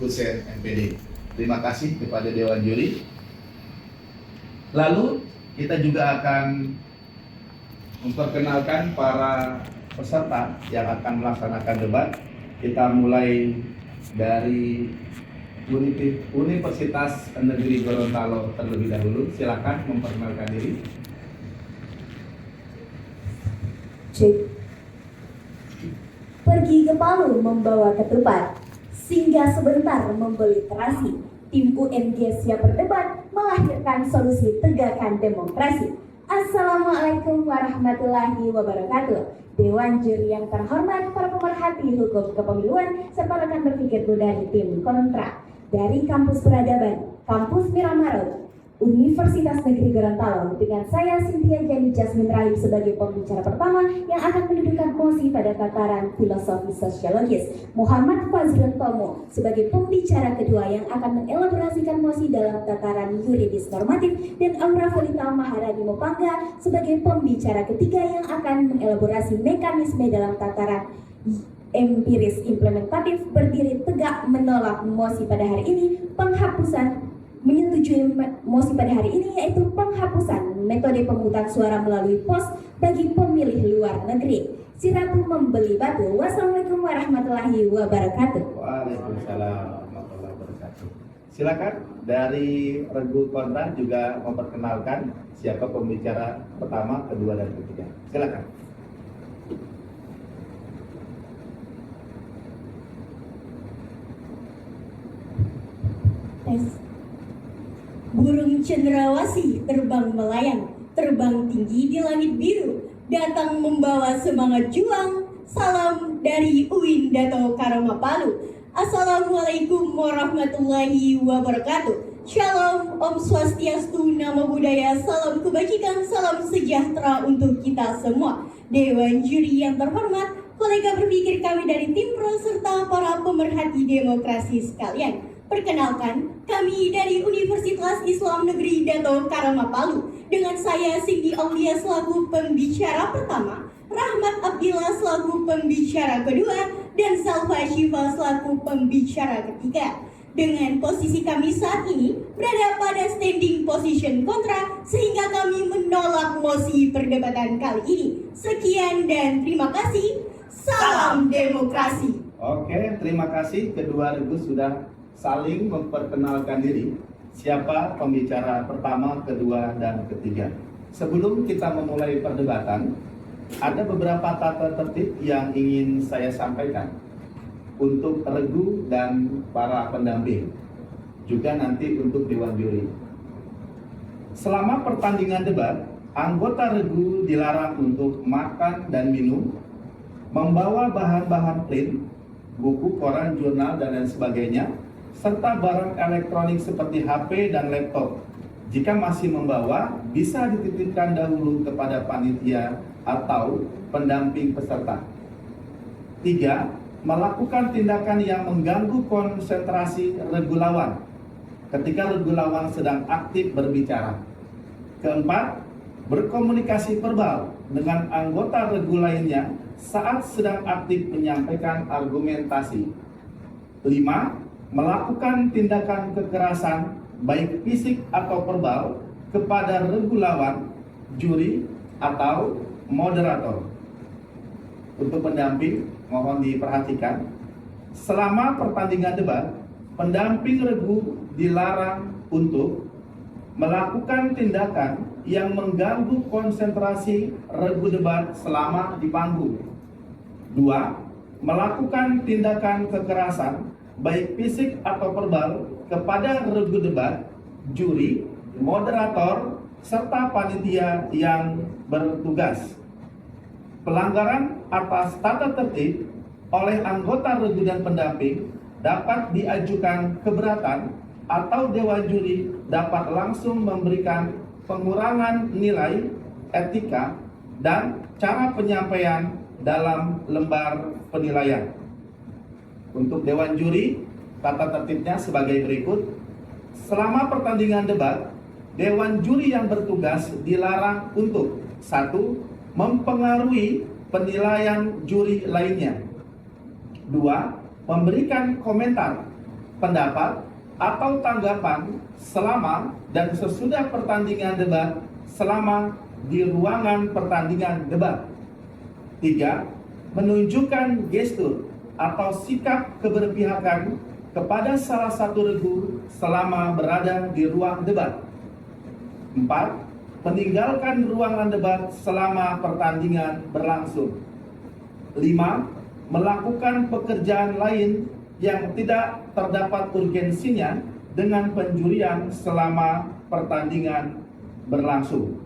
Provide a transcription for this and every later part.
Hussein MPD. Terima kasih kepada Dewan Juri. Lalu kita juga akan memperkenalkan para peserta yang akan melaksanakan debat. Kita mulai dari Universitas Negeri Gorontalo terlebih dahulu. Silakan memperkenalkan diri. Pergi ke Palu membawa ketupat, singgah sebentar membeli terasi. Tim UNG siap berdebat, melahirkan solusi tegakkan demokrasi. Assalamualaikum warahmatullahi wabarakatuh. Dewan Juri yang terhormat, para pemerhati hukum kepemiluan, serta rekan berpikirku dari tim kontra. Dari Kampus Peradaban, Kampus Miramarot, Universitas Negeri Gorontalo, dengan saya Cynthia Jani Jasmine Rahim sebagai pembicara pertama yang akan mendudukan mosi pada tataran filosofi sosiologis, Muhammad Fazrul Tomo sebagai pembicara kedua yang akan mengelaborasikan mosi dalam tataran yuridis normatif, dan Aura Felita Maharani Mopangga sebagai pembicara ketiga yang akan mengelaborasi mekanisme dalam tataran empiris implementatif. Berdiri tegak menolak mosi pada hari ini, menyetujui mosi pada hari ini, yaitu penghapusan metode pemungutan suara melalui pos bagi pemilih luar negeri. Si Ratu membeli batu. Wassalamualaikum warahmatullahi wabarakatuh. Waalaikumsalam warahmatullahi wabarakatuh. Silakan dari Regu Kontra juga memperkenalkan siapa pembicara pertama, kedua, dan ketiga. Silakan. Burung cendrawasih terbang melayang, terbang tinggi di langit biru, datang membawa semangat juang. Salam dari UIN Dato Karama Palu. Assalamualaikum warahmatullahi wabarakatuh. Shalom, Om Swastiastu, Namo Buddhaya, salam kebajikan, salam sejahtera untuk kita semua. Dewan Juri yang terhormat, kolega berpikir kami dari tim pro, serta para pemerhati demokrasi sekalian. Perkenalkan, kami dari Universitas Islam Negeri Dato Karama Palu. Dengan saya Cindy Aulia selaku pembicara pertama, Rahmat Abdillah selaku pembicara kedua, dan Salva Shiva selaku pembicara ketiga. Dengan posisi kami saat ini berada pada standing position kontra, sehingga kami menolak mosi perdebatan kali ini. Sekian dan terima kasih. Salam demokrasi. Oke, terima kasih. Kedua regu sudah saling memperkenalkan diri, siapa pembicara pertama, kedua, dan ketiga. Sebelum kita memulai perdebatan, ada beberapa tata tertib yang ingin saya sampaikan untuk regu dan para pendamping, juga nanti untuk Dewan Juri. Selama pertandingan debat, anggota regu dilarang untuk makan dan minum, membawa bahan-bahan print, buku, koran, jurnal, dan lain sebagainya, serta barang elektronik seperti HP dan laptop. Jika masih membawa, bisa dititipkan dahulu kepada panitia atau pendamping peserta. 3. Melakukan tindakan yang mengganggu konsentrasi regu lawan ketika regu lawan sedang aktif berbicara. 4. Berkomunikasi verbal dengan anggota regu lainnya saat sedang aktif menyampaikan argumentasi. 5. Melakukan tindakan kekerasan baik fisik atau verbal kepada regu lawan, juri, atau moderator. Untuk pendamping, mohon diperhatikan, selama pertandingan debat, pendamping regu dilarang untuk melakukan tindakan yang mengganggu konsentrasi regu debat selama di panggung. 2. Melakukan tindakan kekerasan baik fisik atau verbal kepada regu debat, juri, moderator, serta panitia yang bertugas. Pelanggaran atas tata tertib oleh anggota regu dan pendamping dapat diajukan keberatan, atau Dewan Juri dapat langsung memberikan pengurangan nilai etika dan cara penyampaian dalam lembar penilaian. Untuk Dewan Juri, tata tertibnya sebagai berikut. Selama pertandingan debat, Dewan Juri yang bertugas dilarang untuk 1. Mempengaruhi penilaian juri lainnya. 2. Memberikan komentar pendapat atau tanggapan selama dan sesudah pertandingan debat selama di ruangan pertandingan debat. 3. Menunjukkan gestur atau sikap keberpihakan kepada salah satu regu selama berada di ruang debat. 4. Meninggalkan ruangan debat selama pertandingan berlangsung. 5. Melakukan pekerjaan lain yang tidak terdapat urgensinya dengan penjurian selama pertandingan berlangsung.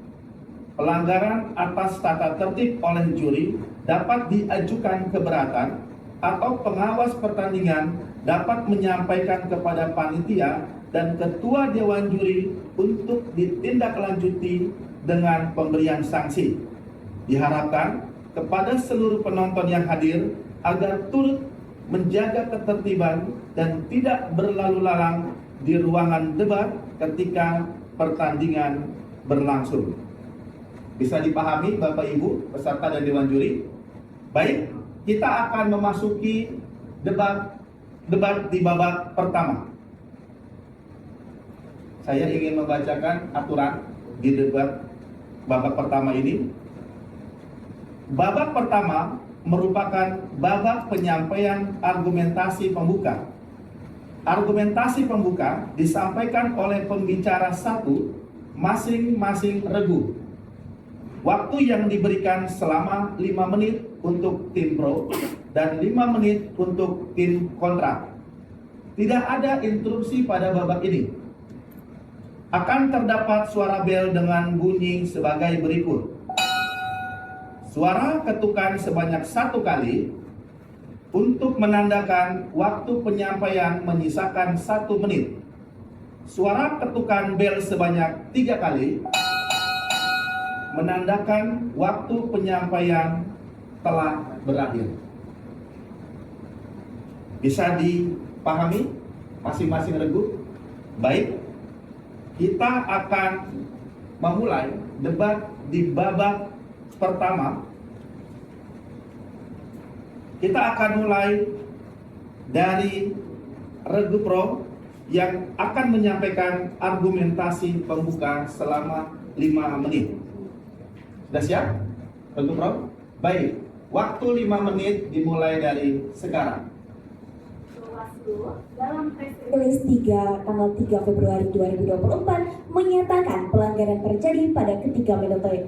Pelanggaran atas tata tertib oleh juri dapat diajukan keberatan atau pengawas pertandingan dapat menyampaikan kepada panitia dan ketua dewan juri untuk ditindaklanjuti dengan pemberian sanksi. Diharapkan kepada seluruh penonton yang hadir agar turut menjaga ketertiban dan tidak berlalu lalang di ruangan debat ketika pertandingan berlangsung. Bisa dipahami Bapak Ibu peserta dan dewan juri? Baik, kita akan memasuki debat di babak pertama. Saya ingin membacakan aturan di debat babak pertama ini. Babak pertama merupakan babak penyampaian argumentasi pembuka. Argumentasi pembuka disampaikan oleh pembicara satu masing-masing regu. Waktu yang diberikan selama 5 menit untuk tim pro dan 5 menit untuk tim kontra. Tidak ada interupsi pada babak ini. Akan terdapat suara bel dengan bunyi sebagai berikut. Suara ketukan sebanyak 1 kali untuk menandakan waktu penyampaian menyisakan 1 menit. Suara ketukan bel sebanyak 3 kali menandakan waktu penyampaian telah berakhir. Bisa dipahami masing-masing regu? Baik, kita akan memulai debat di babak pertama. Kita akan mulai dari regu pro yang akan menyampaikan argumentasi pembuka selama 5 menit. Sudah siap? Regu pro? Baik, waktu 5 menit dimulai dari sekarang. Dalam Rilis 3 tanggal 3 Februari 2024 menyatakan pelanggaran terjadi pada ketiga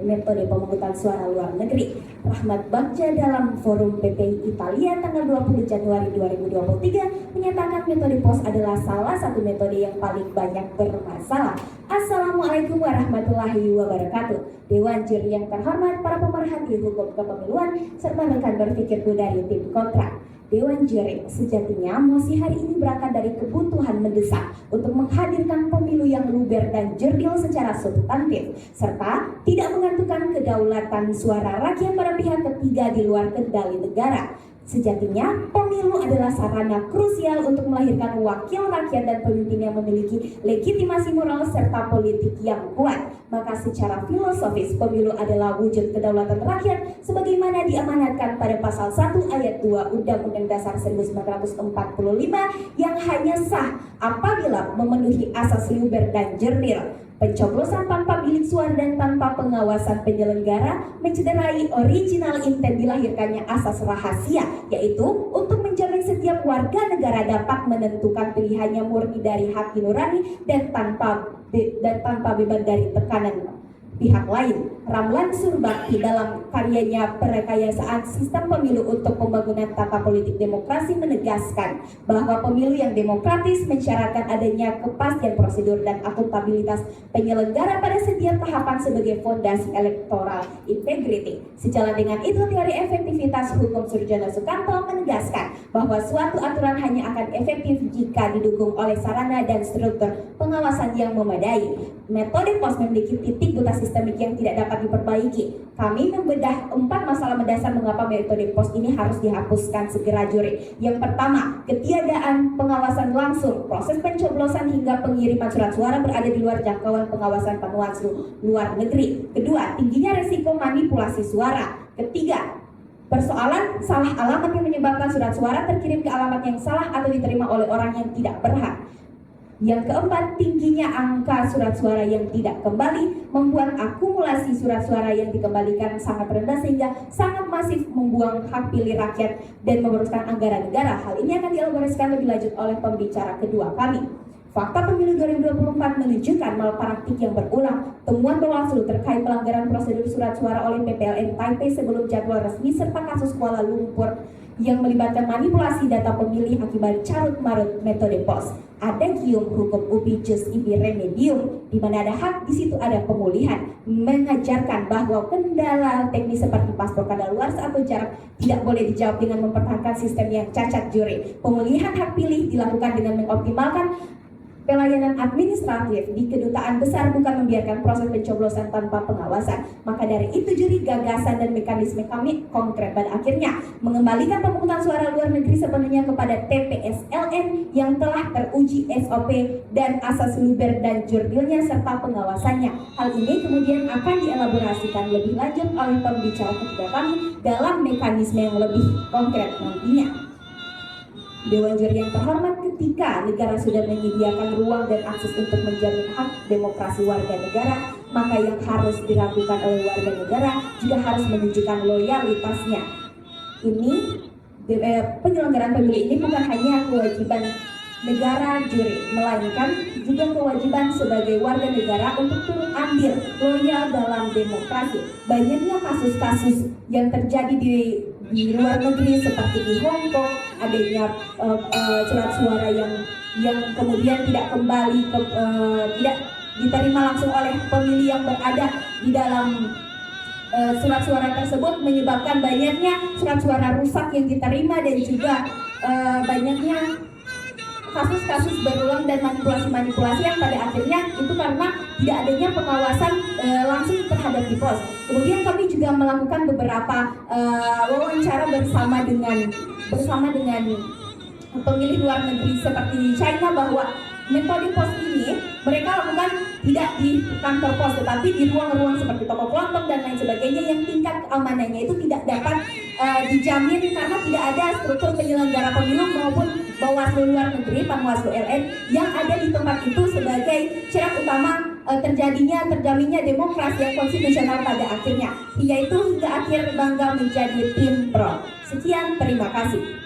metode pemungutan suara luar negeri. Rahmat Bagja dalam forum PPI Italia tanggal 20 Januari 2023 menyatakan metode POS adalah salah satu metode yang paling banyak bermasalah. Assalamualaikum warahmatullahi wabarakatuh. Dewan juri yang terhormat, para pemerhati hukum kepemiluan, serta rekan berpikirku dari tim kontra. Dewan juri sejatinya mosi hari ini berangkat dari kebutuhan mendesak untuk menghadirkan pemilu yang luber dan jurdil secara substantif, serta tidak menggantungkan kedaulatan suara rakyat pada pihak ketiga di luar kendali negara. Sejatinya, pemilu adalah sarana krusial untuk melahirkan wakil rakyat dan pemimpin yang memiliki legitimasi moral serta politik yang kuat. Maka secara filosofis, pemilu adalah wujud kedaulatan rakyat sebagaimana diamanatkan pada pasal 1 ayat 2 Undang-Undang Dasar 1945 yang hanya sah apabila memenuhi asas luber dan jurdil. Pencoblosan tanpa bilik suara dan tanpa pengawasan penyelenggara mencederai original intent dilahirkannya asas rahasia, yaitu untuk menjamin setiap warga negara dapat menentukan pilihannya murni dari hati nurani dan tanpa beban dari tekanan pihak lain. Ramlan Surbakti dalam karyanya Perekayasaan Sistem Pemilu untuk Pembangunan Tata Politik Demokrasi menegaskan bahwa pemilu yang demokratis mensyaratkan adanya kepastian prosedur dan akuntabilitas penyelenggara pada setiap tahapan sebagai fondasi electoral integrity. Sejalan dengan itu, teori efektivitas hukum Surjono Sukanto menegaskan bahwa suatu aturan hanya akan efektif jika didukung oleh sarana dan struktur pengawasan yang memadai. Metode POS memiliki titik buta sistemik yang tidak dapat diperbaiki. Kami membedah 4 masalah mendasar mengapa metode POS ini harus dihapuskan segera juri. Yang pertama, ketiadaan pengawasan langsung. Proses pencoblosan hingga pengiriman surat suara berada di luar jangkauan pengawasan Panwaslu luar negeri. Kedua, tingginya resiko manipulasi suara. Ketiga, Persoalan salah alamat yang menyebabkan surat suara terkirim ke alamat yang salah atau diterima oleh orang yang tidak berhak. Yang keempat, tingginya angka surat suara yang tidak kembali membuat akumulasi surat suara yang dikembalikan sangat rendah sehingga sangat masif membuang hak pilih rakyat dan memerlukan anggaran negara. Hal ini akan dielaborasikan lebih lanjut oleh pembicara kedua kami. Fakta pemilu 2024 menunjukkan malpraktik yang berulang. Temuan Bawaslu terkait pelanggaran prosedur surat suara oleh PPLN Taipei sebelum jadwal resmi serta kasus Kuala Lumpur yang melibatkan manipulasi data pemilih akibat carut-marut metode pos. Ada gium hukum ubi jus ibi remedium, di mana ada hak, di situ ada pemulihan, mengajarkan bahwa kendala teknis seperti paspor kadaluarsa atau jarak tidak boleh dijawab dengan mempertahankan sistem yang cacat juri. Pemulihan hak pilih dilakukan dengan mengoptimalkan pelayanan administratif di kedutaan besar, bukan membiarkan proses pencoblosan tanpa pengawasan. Maka dari itu juri gagasan dan mekanisme kami konkret pada akhirnya mengembalikan pemungutan suara luar negeri sepenuhnya kepada TPSLN yang telah teruji SOP dan asas luber dan jurdilnya serta pengawasannya. Hal ini kemudian akan dielaborasikan lebih lanjut oleh pembicara ketiga kami dalam mekanisme yang lebih konkret nantinya. Dewan Juri yang terhormat, ketika negara sudah menyediakan ruang dan akses untuk menjamin hak demokrasi warga negara, maka yang harus dilakukan oleh warga negara juga harus menunjukkan loyalitasnya. Penyelenggaraan pemilu ini bukan hanya kewajiban negara juri, melainkan juga kewajiban sebagai warga negara untuk turut andil loyal dalam demokrasi. Banyaknya kasus-kasus yang terjadi di luar negeri seperti di Hong Kong, adanya surat suara yang kemudian tidak kembali tidak diterima langsung oleh pemilih yang berada di dalam surat suara tersebut, menyebabkan banyaknya surat suara rusak yang diterima dan juga banyaknya kasus-kasus berulang dan manipulasi-manipulasi yang pada akhirnya itu karena tidak adanya pengawasan langsung terhadap di pos. Kemudian kami juga melakukan beberapa wawancara bersama dengan pemilih luar negeri seperti di China, bahwa metode pos ini mereka lakukan tidak di kantor pos tetapi di ruang-ruang seperti toko kelontong dan lain sebagainya yang tingkat keamanannya itu tidak dapat dijamin karena tidak ada struktur penyelenggara pemilu maupun Bawaslu luar negeri, Panwaslu LN yang ada di tempat itu sebagai syarat utama terjaminnya demokrasi yang konstitusional pada akhirnya, yaitu hingga akhir bangga menjadi tim pro. Sekian, terima kasih.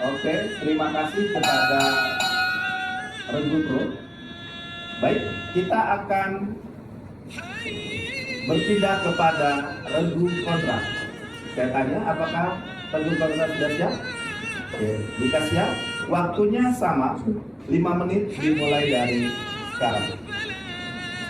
Oke, terima kasih kepada Regu Pro. Baik, kita akan berpindah kepada Regu Kontra. Saya tanya, apakah Regu Kontra sudah siap? Oke, jika siap, waktunya sama, 5 menit dimulai dari sekarang.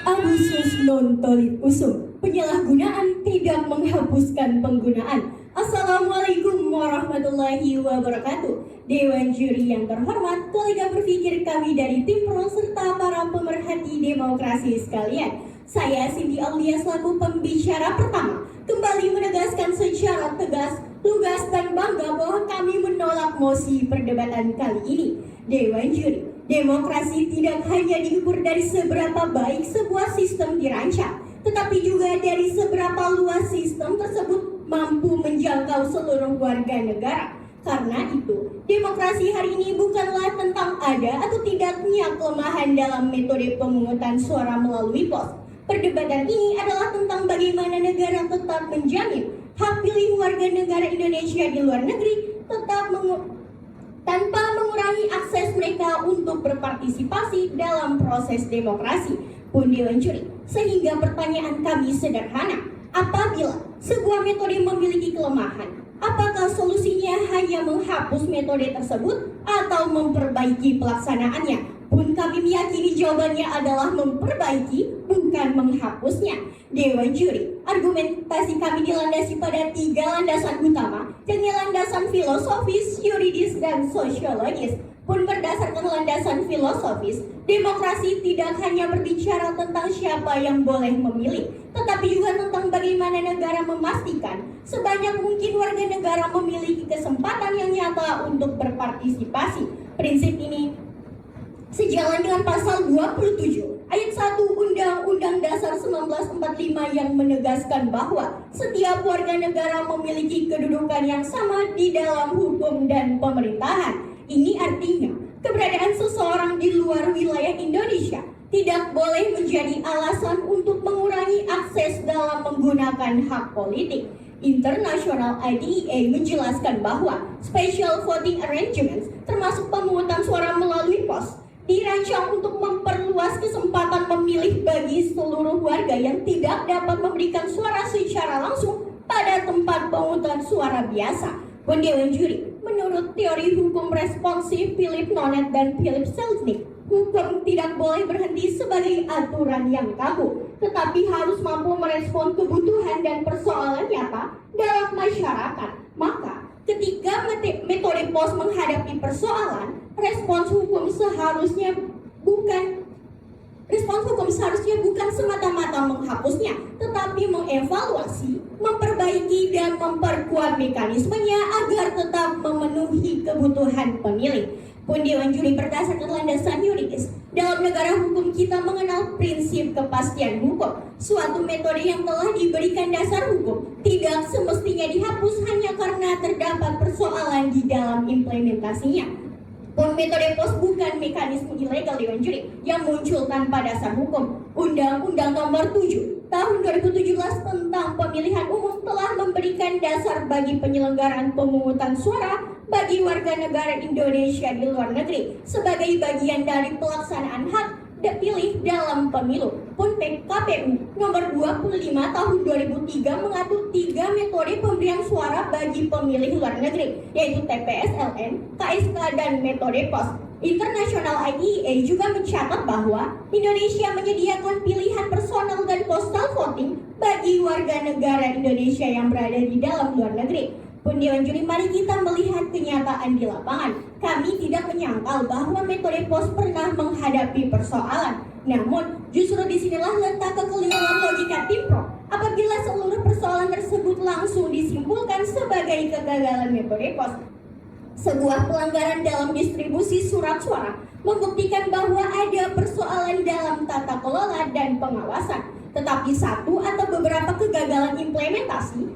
Abusus non tolid usum, penyalahgunaan tidak menghapuskan penggunaan. Assalamualaikum warahmatullahi wabarakatuh. Dewan Juri yang terhormat, kolega berpikir kami dari tim pro serta para pemerhati demokrasi sekalian. Saya Cindy Aulia selaku pembicara pertama kembali menegaskan secara tegas, lugas dan bangga bahwa kami menolak mosi perdebatan kali ini. Dewan Juri, demokrasi tidak hanya diukur dari seberapa baik sebuah sistem dirancang, tetapi juga dari seberapa luas sistem tersebut mampu menjangkau seluruh warga negara. Karena itu, demokrasi hari ini bukanlah tentang ada atau tidaknya kelemahan dalam metode pemungutan suara melalui pos. Perdebatan ini adalah tentang bagaimana negara tetap menjamin hak pilih warga negara Indonesia di luar negeri tanpa mengurangi akses mereka untuk berpartisipasi dalam proses demokrasi. Pun Dewan Juri, sehingga pertanyaan kami sederhana, apabila sebuah metode memiliki kelemahan, apakah solusinya hanya menghapus metode tersebut atau memperbaiki pelaksanaannya? Pun kami meyakini jawabannya adalah memperbaiki, bukan menghapusnya. Dewan Juri, argumentasi kami dilandasi pada 3 landasan utama, yakni landasan filosofis, yuridis, dan sosiologis. Pun berdasarkan landasan filosofis, demokrasi tidak hanya berbicara tentang siapa yang boleh memilih, tetapi juga tentang bagaimana negara memastikan sebanyak mungkin warga negara memiliki kesempatan yang nyata untuk berpartisipasi. Prinsip ini sejalan dengan pasal 27 Ayat 1 Undang-Undang Dasar 1945 yang menegaskan bahwa setiap warga negara memiliki kedudukan yang sama di dalam hukum dan pemerintahan. Ini artinya keberadaan seseorang di luar wilayah Indonesia tidak boleh menjadi alasan untuk mengurangi akses dalam menggunakan hak politik. International IDEA menjelaskan bahwa special voting arrangements termasuk pemungutan suara melalui pos dirancang untuk memperluas kesempatan memilih bagi seluruh warga yang tidak dapat memberikan suara secara langsung pada tempat pemungutan suara biasa. Pendewan juri, menurut teori hukum responsif Philip Nonet dan Philip Selznick, hukum tidak boleh berhenti sebagai aturan yang kaku, tetapi harus mampu merespon kebutuhan dan persoalan nyata dalam masyarakat. Maka, ketika metode pos menghadapi persoalan, respons hukum seharusnya bukan semata-mata menghapusnya, tetapi mengevaluasi, memperbaiki, dan memperkuat mekanismenya agar tetap memenuhi kebutuhan pemilih. Pendewan juri berdasarkan landasan yuridis. Dalam negara hukum kita mengenal prinsip kepastian hukum. Suatu metode yang telah diberikan dasar hukum tidak semestinya dihapus hanya karena terdapat persoalan di dalam implementasinya. Metode pos bukan mekanisme ilegal Dewan Juri yang muncul tanpa dasar hukum. Undang-Undang Nomor 7 Tahun 2017 tentang Pemilihan Umum telah memberikan dasar bagi penyelenggaraan pemungutan suara bagi warga negara Indonesia di luar negeri sebagai bagian dari pelaksanaan hak dipilih dalam pemilu. KPU Nomor 25 Tahun 2003 mengatur 3 metode pemberian suara bagi pemilih luar negeri, yaitu TPS-LN, KSK, dan metode pos. International IDEA juga mencatat bahwa Indonesia menyediakan pilihan personal dan postal voting bagi warga negara Indonesia yang berada di dalam luar negeri. Pendewan juri, mari kita melihat kenyataan di lapangan. Kami tidak menyangkal bahwa metode pos pernah menghadapi persoalan. Namun, justru disinilah letak kekeliruan logika tim pro. Apabila seluruh persoalan tersebut langsung disimpulkan sebagai kegagalan metode pos, sebuah pelanggaran dalam distribusi surat suara membuktikan bahwa ada persoalan dalam tata kelola dan pengawasan. Tetapi satu atau beberapa kegagalan implementasi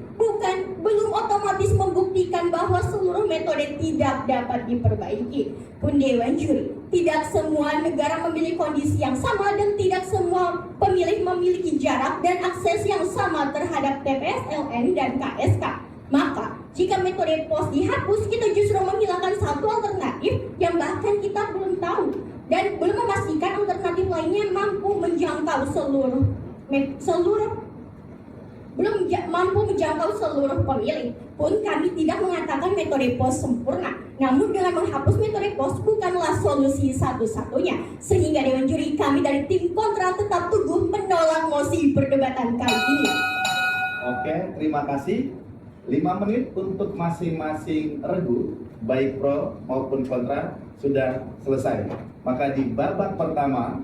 belum otomatis membuktikan bahwa seluruh metode tidak dapat diperbaiki. Pendewan juri, tidak semua negara memiliki kondisi yang sama dan tidak semua pemilih memiliki jarak dan akses yang sama terhadap TPS-LN dan KSK. Maka, jika metode pos dihapus, kita justru menghilangkan satu alternatif yang bahkan kita belum tahu dan belum memastikan alternatif lainnya mampu menjangkau seluruh pemilih. Pun kami tidak mengatakan metode pos sempurna, namun dengan menghapus metode pos bukanlah solusi satu-satunya. Sehingga Dewan Juri, kami dari tim kontra tetap teguh menolak mosi perdebatan kali ini. Oke, terima kasih. 5 menit untuk masing-masing regu, baik pro maupun kontra, sudah selesai. Maka di babak pertama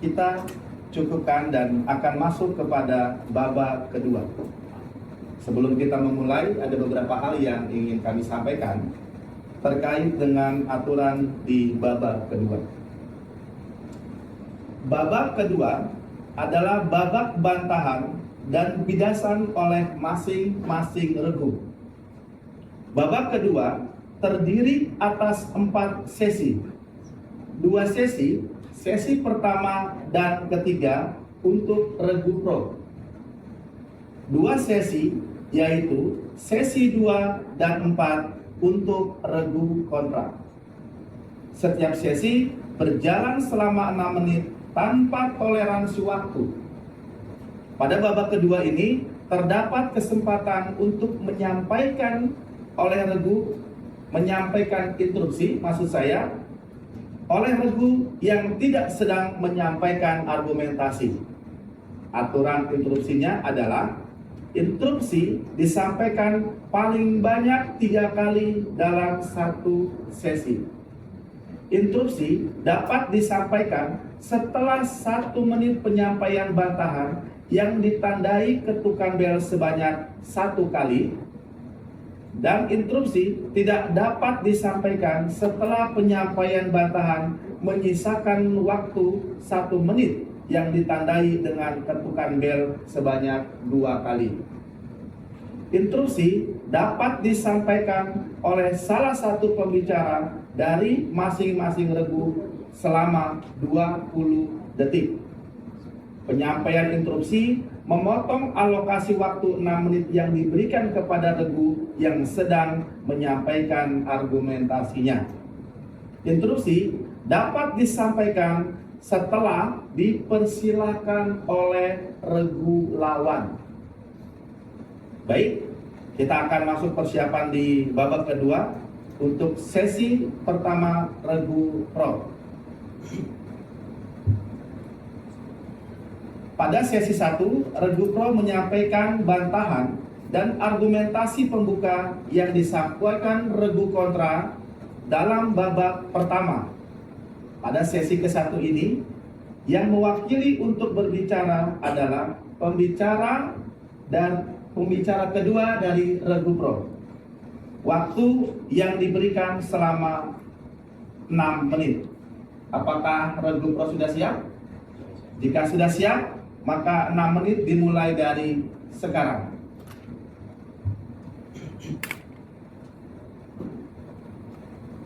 kita cukupkan dan akan masuk kepada babak kedua. Sebelum kita memulai, ada beberapa hal yang ingin kami sampaikan terkait dengan aturan di babak kedua. Babak kedua adalah babak bantahan dan bidasan oleh masing-masing regu. Babak kedua terdiri atas 4 sesi. 2 sesi, sesi pertama dan ketiga untuk regu pro. 2 sesi, yaitu sesi 2 dan 4 untuk regu kontra. Setiap sesi berjalan selama 6 menit tanpa toleransi waktu. Pada babak kedua ini terdapat kesempatan untuk menyampaikan oleh regu, menyampaikan interupsi, maksud saya, oleh regu yang tidak sedang menyampaikan argumentasi. Aturan interupsinya adalah interupsi disampaikan paling banyak 3 kali dalam satu sesi. Interupsi dapat disampaikan setelah 1 menit penyampaian bantahan yang ditandai ketukan bel sebanyak 1 kali dan interupsi tidak dapat disampaikan setelah penyampaian bantahan menyisakan waktu 1 menit yang ditandai dengan ketukan bel sebanyak 2 kali. Interupsi dapat disampaikan oleh salah satu pembicara dari masing-masing regu selama 20 detik. Penyampaian interupsi memotong alokasi waktu 6 menit yang diberikan kepada regu yang sedang menyampaikan argumentasinya. Interupsi dapat disampaikan setelah dipersilakan oleh regu lawan. Baik, kita akan masuk persiapan di babak kedua untuk sesi pertama regu pro. Pada sesi 1, regu pro menyampaikan bantahan dan argumentasi pembuka yang disampaikan regu kontra dalam babak pertama. Pada sesi ke-1 ini, yang mewakili untuk berbicara adalah pembicara dan pembicara kedua dari regu pro. Waktu yang diberikan selama 6 menit. Apakah regu pro sudah siap? Jika sudah siap, maka 6 menit dimulai dari sekarang.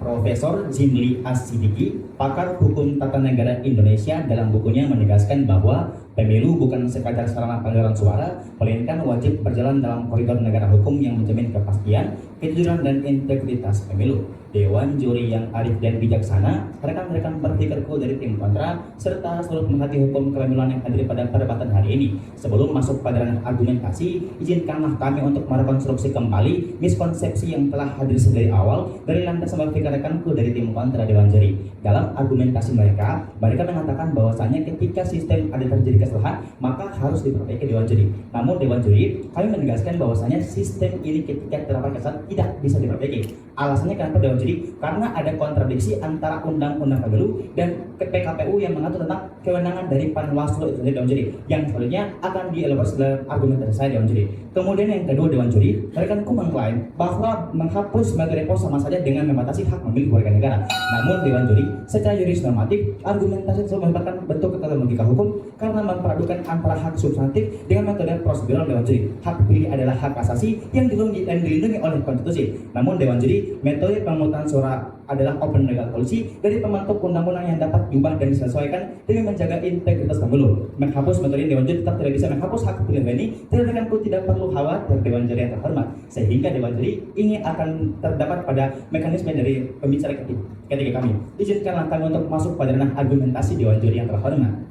Profesor Zimli As-Sidiki, pakar hukum tata negara Indonesia, dalam bukunya menegaskan bahwa pemilu bukan sekadar sarana pengaliran suara, melainkan wajib berjalan dalam koridor negara hukum yang menjamin kepastian, kejujuran, dan integritas pemilu. Dewan juri yang arif dan bijaksana, rekan-rekan berpikirku dari tim kontra, serta seluruh pemerhati hukum kepemiluan yang hadir pada perdebatan hari ini. Sebelum masuk pada ranah argumentasi, izinkanlah kami untuk merekonstruksi kembali miskonsepsi yang telah hadir sedari awal dari landasan berpikir rekanku dari tim kontra Dewan juri. Dalam argumentasi mereka mengatakan bahwasanya ketika sistem ada terjadi kesalahan, maka harus diperbaiki Dewan juri. Namun Dewan juri, kami menegaskan bahwasanya sistem ini ketika terdapat kesalahan tidak bisa diperbaiki. Alasannya kenapa Dewan juri? Karena ada kontradiksi antara undang-undang pemilu dan PKPU yang mengatur tentang kewenangan dari Panwaslu itu sendiri Dewan juri, yang selanjutnya akan dielaborasi dalam argumentasi saya Dewan juri. Kemudian yang kedua Dewan juri, rekanku mengklaim bahwa menghapus materi pos sama saja dengan membatasi hak memilih warga negara. Namun Dewan juri, secara juris normatif, argumentasi tersebut merupakan bentuk ketetapan logika hukum karena memperadukan antara hak substantif dengan metode prosedural Dewan juri. Hak pilih adalah hak asasi yang dilindungi oleh konstitusi. Namun Dewan juri, metode pemungutan suara adalah open legal policy dari pembentuk undang-undang yang dapat diubah dan disesuaikan demi menjaga integritas pemilu. Menghapus metode Dewan juri tetap tidak bisa menghapus hak pilih ini. Rekanku tidak perlu khawatir Dewan juri yang terhormat, sehingga Dewan juri ini akan terdapat pada mekanisme dari pembicara ketiga kami. Izinkanlah kami untuk masuk pada ranah argumentasi Dewan juri yang terhormat.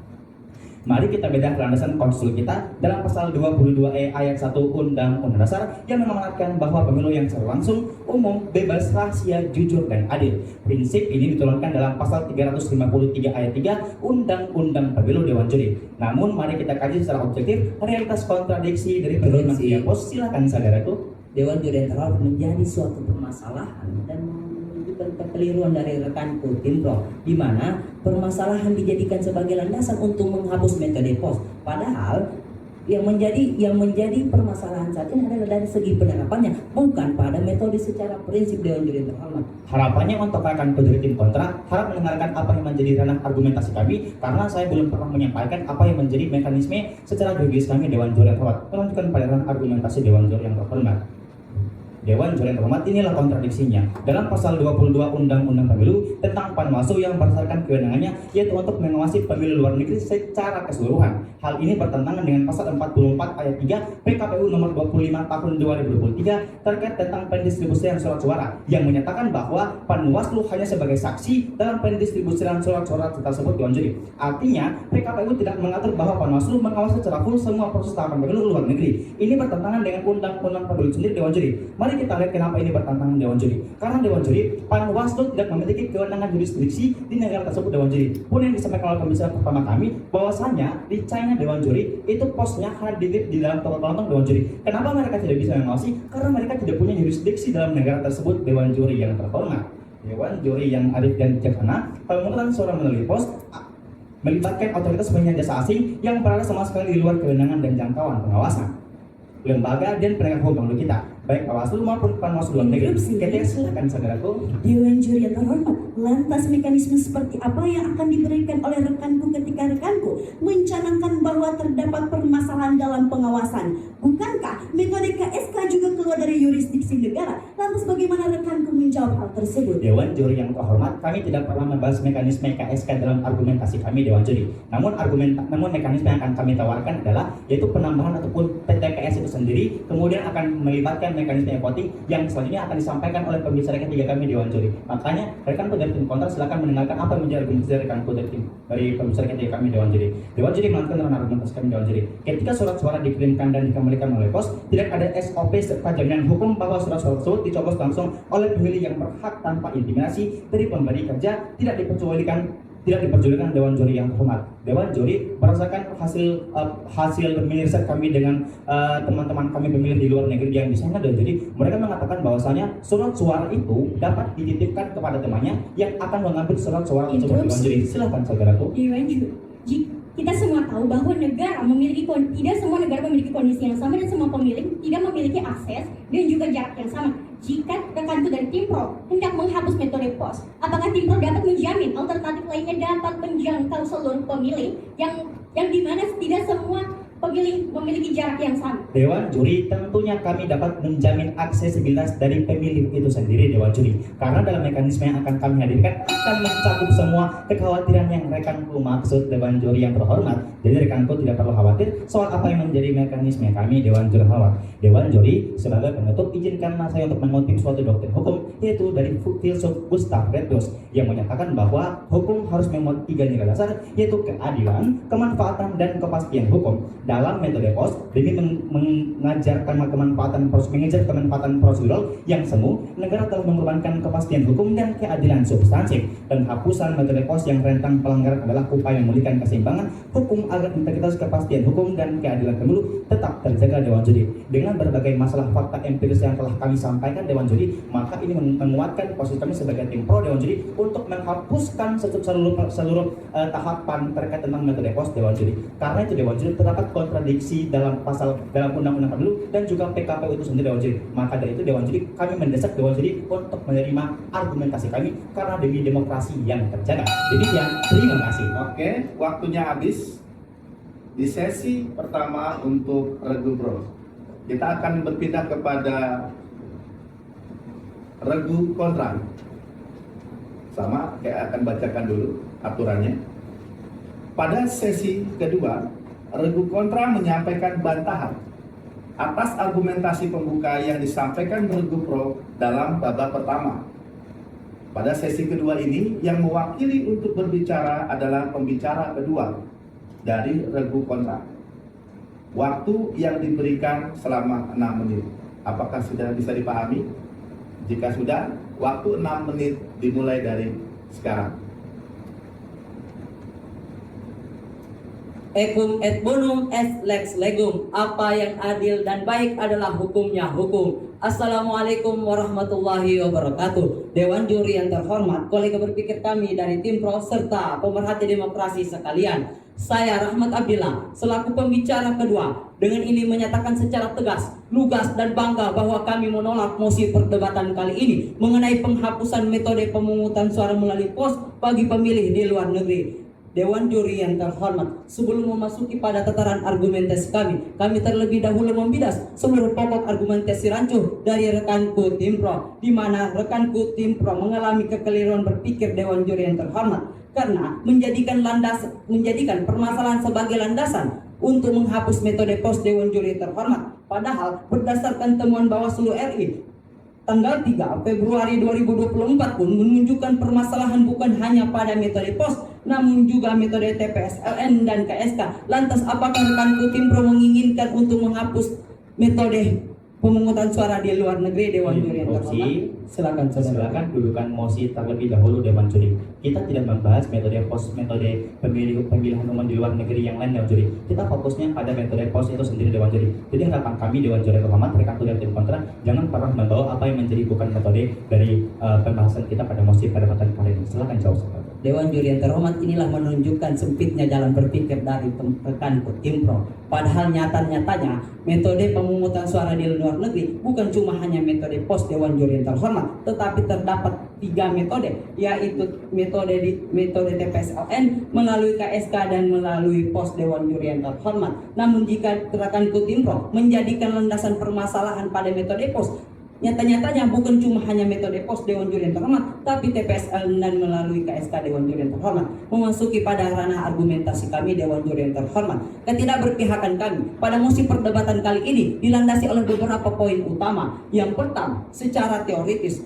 Mari kita bedah landasan konstitusi kita dalam pasal 22E ayat 1 Undang-Undang Dasar yang mengamanatkan bahwa pemilu yang secara langsung, umum, bebas, rahasia, jujur, dan adil. Prinsip ini diturunkan dalam pasal 353 ayat 3 Undang-Undang Pemilu Dewan Juri. Namun mari kita kaji secara objektif realitas kontradiksi dari pedoman pos. Silakan saudaraku. Dewan juri yang terhormat menjadi suatu permasalahan dan menunjukkan kekeliruan dari rekanku tim pro, di mana permasalahan dijadikan sebagai landasan untuk menghapus metode pos. Padahal yang menjadi permasalahan saat ini adalah dari segi penerapannya, bukan pada metode secara prinsip Dewan juri yang terhormat. Harapannya untuk rekanku dari tim kontra harap mendengarkan apa yang menjadi ranah argumentasi kami, karena saya belum pernah menyampaikan apa yang menjadi mekanisme secara logis kami Dewan juri yang terhormat. Melanjutkan pada ranah argumentasi Dewan juri yang terhormat. Dewan juri yang terhormat, inilah kontradiksinya. Dalam pasal 22 Undang-Undang Pemilu tentang Panwaslu yang berdasarkan kewenangannya yaitu untuk mengawasi pemilu luar negeri secara keseluruhan. Hal ini bertentangan dengan pasal 44 ayat 3 PKPU nomor 25 tahun 2023 terkait tentang pendistribusian surat suara yang menyatakan bahwa Panwaslu hanya sebagai saksi dalam pendistribusian surat-surat tersebut Dewan juri. Artinya PKPU tidak mengatur bahwa Panwaslu mengawasi secara full semua proses tahapan pemilu luar negeri. Ini bertentangan dengan Undang-Undang Pemilu sendiri Dewan juri. Mari kita lihat kenapa ini bertentangan Dewan juri. Karena Dewan juri, Panwaslu tidak memiliki kewenangan jurisdiksi di negara tersebut Dewan juri. Pun yang disampaikan oleh pembicara pertama kami, bahwasanya di China Dewan juri itu posnya hadir di dalam toko kelontong Dewan juri. Kenapa mereka tidak bisa mengawasi? Karena mereka tidak punya jurisdiksi dalam negara tersebut Dewan juri yang terhormat. Dewan juri yang arif dan bijaksana, pemungutan suara melalui pos melibatkan otoritas penyedia jasa asing yang berada sama sekali di luar kewenangan dan jangkauan pengawasan lembaga dan penegak hukum pemilu kita. baik Bawaslu maupun Panwaslu luar negeri. Ketika silakan saudaraku. Dewan juri yang terhormat, lantas mekanisme seperti apa yang akan diberikan oleh rekanku ketika rekanku mencanangkan bahwa terdapat permasalahan dalam pengawasan? Bukankah metode KSK juga keluar dari yurisdiksi negara? Lantas bagaimana rekanku menjawab hal tersebut? Dewan juri yang terhormat, kami tidak pernah membahas mekanisme KSK dalam argumentasi kami Dewan juri. Namun mekanisme yang akan kami tawarkan adalah yaitu penambahan ataupun PTKS itu sendiri, kemudian akan melibatkan mekanisme voting yang selanjutnya akan disampaikan oleh pembicara ketiga kami Dewan juri. Makanya rekan dari tim kontra silakan mendengarkan apa yang menjadi argumentasi rekan dari pembicara ketiga kami Dewan juri. Dewan juri melakukan dengan argumentasi kami Dewan juri. Ketika surat suara dikirimkan dan dikembalikan oleh pos, tidak ada SOP serta jaminan hukum bahwa surat suara tersebut dicoblos langsung oleh pemilih yang berhak tanpa intimidasi dari pemberi kerja, tidak diperjualkan Dewan juri yang terhormat. Dewan juri berdasarkan hasil pemilih riset kami dengan teman-teman kami pemilih di luar negeri yang di sana, dan jadi mereka mengatakan bahwasanya surat suara itu dapat dititipkan kepada temannya yang akan mengambil surat suara tersebut. Dewan juri, silakan saudaraku. Dewan juri, kita semua tahu bahwa tidak semua negara memiliki kondisi yang sama dan semua pemilih tidak memiliki akses dan juga jarak yang sama. Jika rekanku dari tim pro hendak menghapus metode pos, apakah tim pro dapat menjamin alternatif lainnya dapat menjangkau seluruh pemilih yang dimana tidak semua pemilih memiliki jarak yang sama? Dewan juri, tentunya kami dapat menjamin aksesibilitas dari pemilih itu sendiri Dewan juri, karena dalam mekanisme yang akan kami hadirkan akan mencakup semua kekhawatiran yang rekanku maksud Dewan juri yang terhormat. Jadi rekanku tidak perlu khawatir soal apa yang menjadi mekanisme kami Dewan juri terhormat. Dewan juri, sebagai penutup izinkanlah saya untuk mengutip suatu doktrin hukum, yaitu dari filsuf Gustav Retzius yang menyatakan bahwa hukum harus memuat 3 nilai dasar, yaitu keadilan, kemanfaatan, dan kepastian hukum. Dalam metode pos demi mengejar kemanfaatan prosedural yang semu, negara telah mengorbankan kepastian hukum dan keadilan substansif, dan hapusan metode pos yang rentang pelanggaran adalah upaya memulihkan keseimbangan hukum agar integritas, kepastian hukum, dan keadilan pemilu tetap terjaga Dewan juri. Dengan berbagai masalah fakta empiris yang telah kami sampaikan Dewan juri, maka ini menguatkan posisi kami sebagai tim pro Dewan juri untuk menghapuskan seluruh tahapan terkait tentang metode pos Dewan juri. Karena itu Dewan juri terdapat kontradiksi dalam undang-undang pemilu dan juga PKPU itu sendiri Dewan juri. Maka dari itu Dewan juri, kami mendesak Dewan juri untuk menerima argumentasi kami karena demi demokrasi yang terjaga. Demikian, terima kasih. Oke, waktunya habis di sesi pertama untuk regu pro. Kita akan berpindah kepada regu kontra. Sama, kayak akan bacakan dulu aturannya. Pada sesi kedua, regu kontra menyampaikan bantahan atas argumentasi pembuka yang disampaikan regu pro dalam babak pertama. Pada sesi kedua ini, yang mewakili untuk berbicara adalah pembicara kedua dari regu kontra. Waktu yang diberikan selama 6 menit. Apakah sudah bisa dipahami? Jika sudah, waktu 6 menit dimulai dari sekarang. Ecum et bonum est lex legum. Apa yang adil dan baik adalah hukumnya hukum. Assalamualaikum warahmatullahi wabarakatuh. Dewan juri yang terhormat, kolega berpikir kami dari tim pro serta pemerhati demokrasi sekalian. Saya Rahmat Abdillah selaku pembicara kedua dengan ini menyatakan secara tegas, lugas dan bangga bahwa kami menolak mosi perdebatan kali ini mengenai penghapusan metode pemungutan suara melalui pos bagi pemilih di luar negeri. Dewan juri yang terhormat, sebelum memasuki pada tataran argumentasi kami terlebih dahulu membidas seluruh pokok argumentasi rancu dari rekanku tim pro, di mana rekanku tim pro mengalami kekeliruan berpikir Dewan juri yang terhormat karena menjadikan permasalahan sebagai landasan untuk menghapus metode pos Dewan juri terhormat. Padahal berdasarkan temuan Bawaslu RI tanggal 3 Februari 2024 pun menunjukkan permasalahan bukan hanya pada metode pos, namun juga metode TPS, LN, dan KSK. Lantas apakah rekanku tim pro menginginkan untuk menghapus metode pemungutan suara di luar negeri Dewan juri yang terhormat? Silakan dudukan mosi terlebih dahulu Dewan juri. Kita tidak membahas metode pos, metode pemilihan umum di luar negeri yang lain Dewan juri. Kita fokusnya pada metode pos itu sendiri Dewan juri. Jadi harapan kami Dewan juri terhormat, rekan dari tim kontra, jangan pernah membawa apa yang menjadi bukan metode dari pembahasan kita pada mosi pada pertanyaan kali ini. Silakan jawab. Dewan Juri yang terhormat inilah menunjukkan sempitnya jalan berpikir dari rekan Kotimpro. Padahal nyata-nyatanya metode pemungutan suara di luar negeri bukan cuma hanya metode pos Dewan Juri yang terhormat, tetapi terdapat 3 metode, yaitu metode TPSLN, melalui KSK dan melalui pos Dewan Juri yang terhormat. Namun jika rekan Kotimpro menjadikan landasan permasalahan pada metode pos, nyata-nyatanya bukan cuma hanya metode pos Dewan Juri yang terhormat, tapi TPSL dan melalui KSK Dewan Juri yang terhormat, memasuki pada ranah argumentasi kami Dewan Juri yang terhormat. Ketidakberpihakan kami pada musim perdebatan kali ini dilandasi oleh beberapa poin utama. Yang pertama, secara teoritis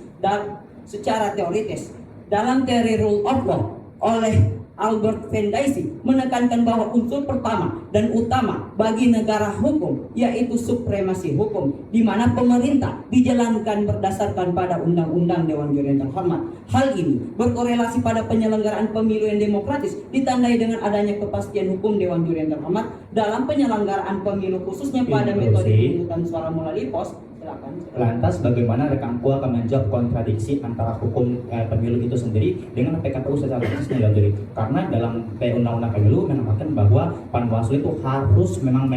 dalam teori rule of law oleh Albert Van Dicey menekankan bahwa unsur pertama dan utama bagi negara hukum yaitu supremasi hukum, di mana pemerintah dijalankan berdasarkan pada undang-undang Dewan Juri yang terhormat. Hal ini berkorelasi pada penyelenggaraan pemilu yang demokratis, ditandai dengan adanya kepastian hukum Dewan Juri yang terhormat dalam penyelenggaraan pemilu, khususnya pada metode pemungutan suara melalui pos. Lantas bagaimana rekan Ku akan menjawab kontradiksi antara hukum pemilu itu sendiri dengan PKPU secara khusus Dewan Juri? Karena dalam Undang-Undang Pemilu mengatakan bahwa Panwaslu itu harus memang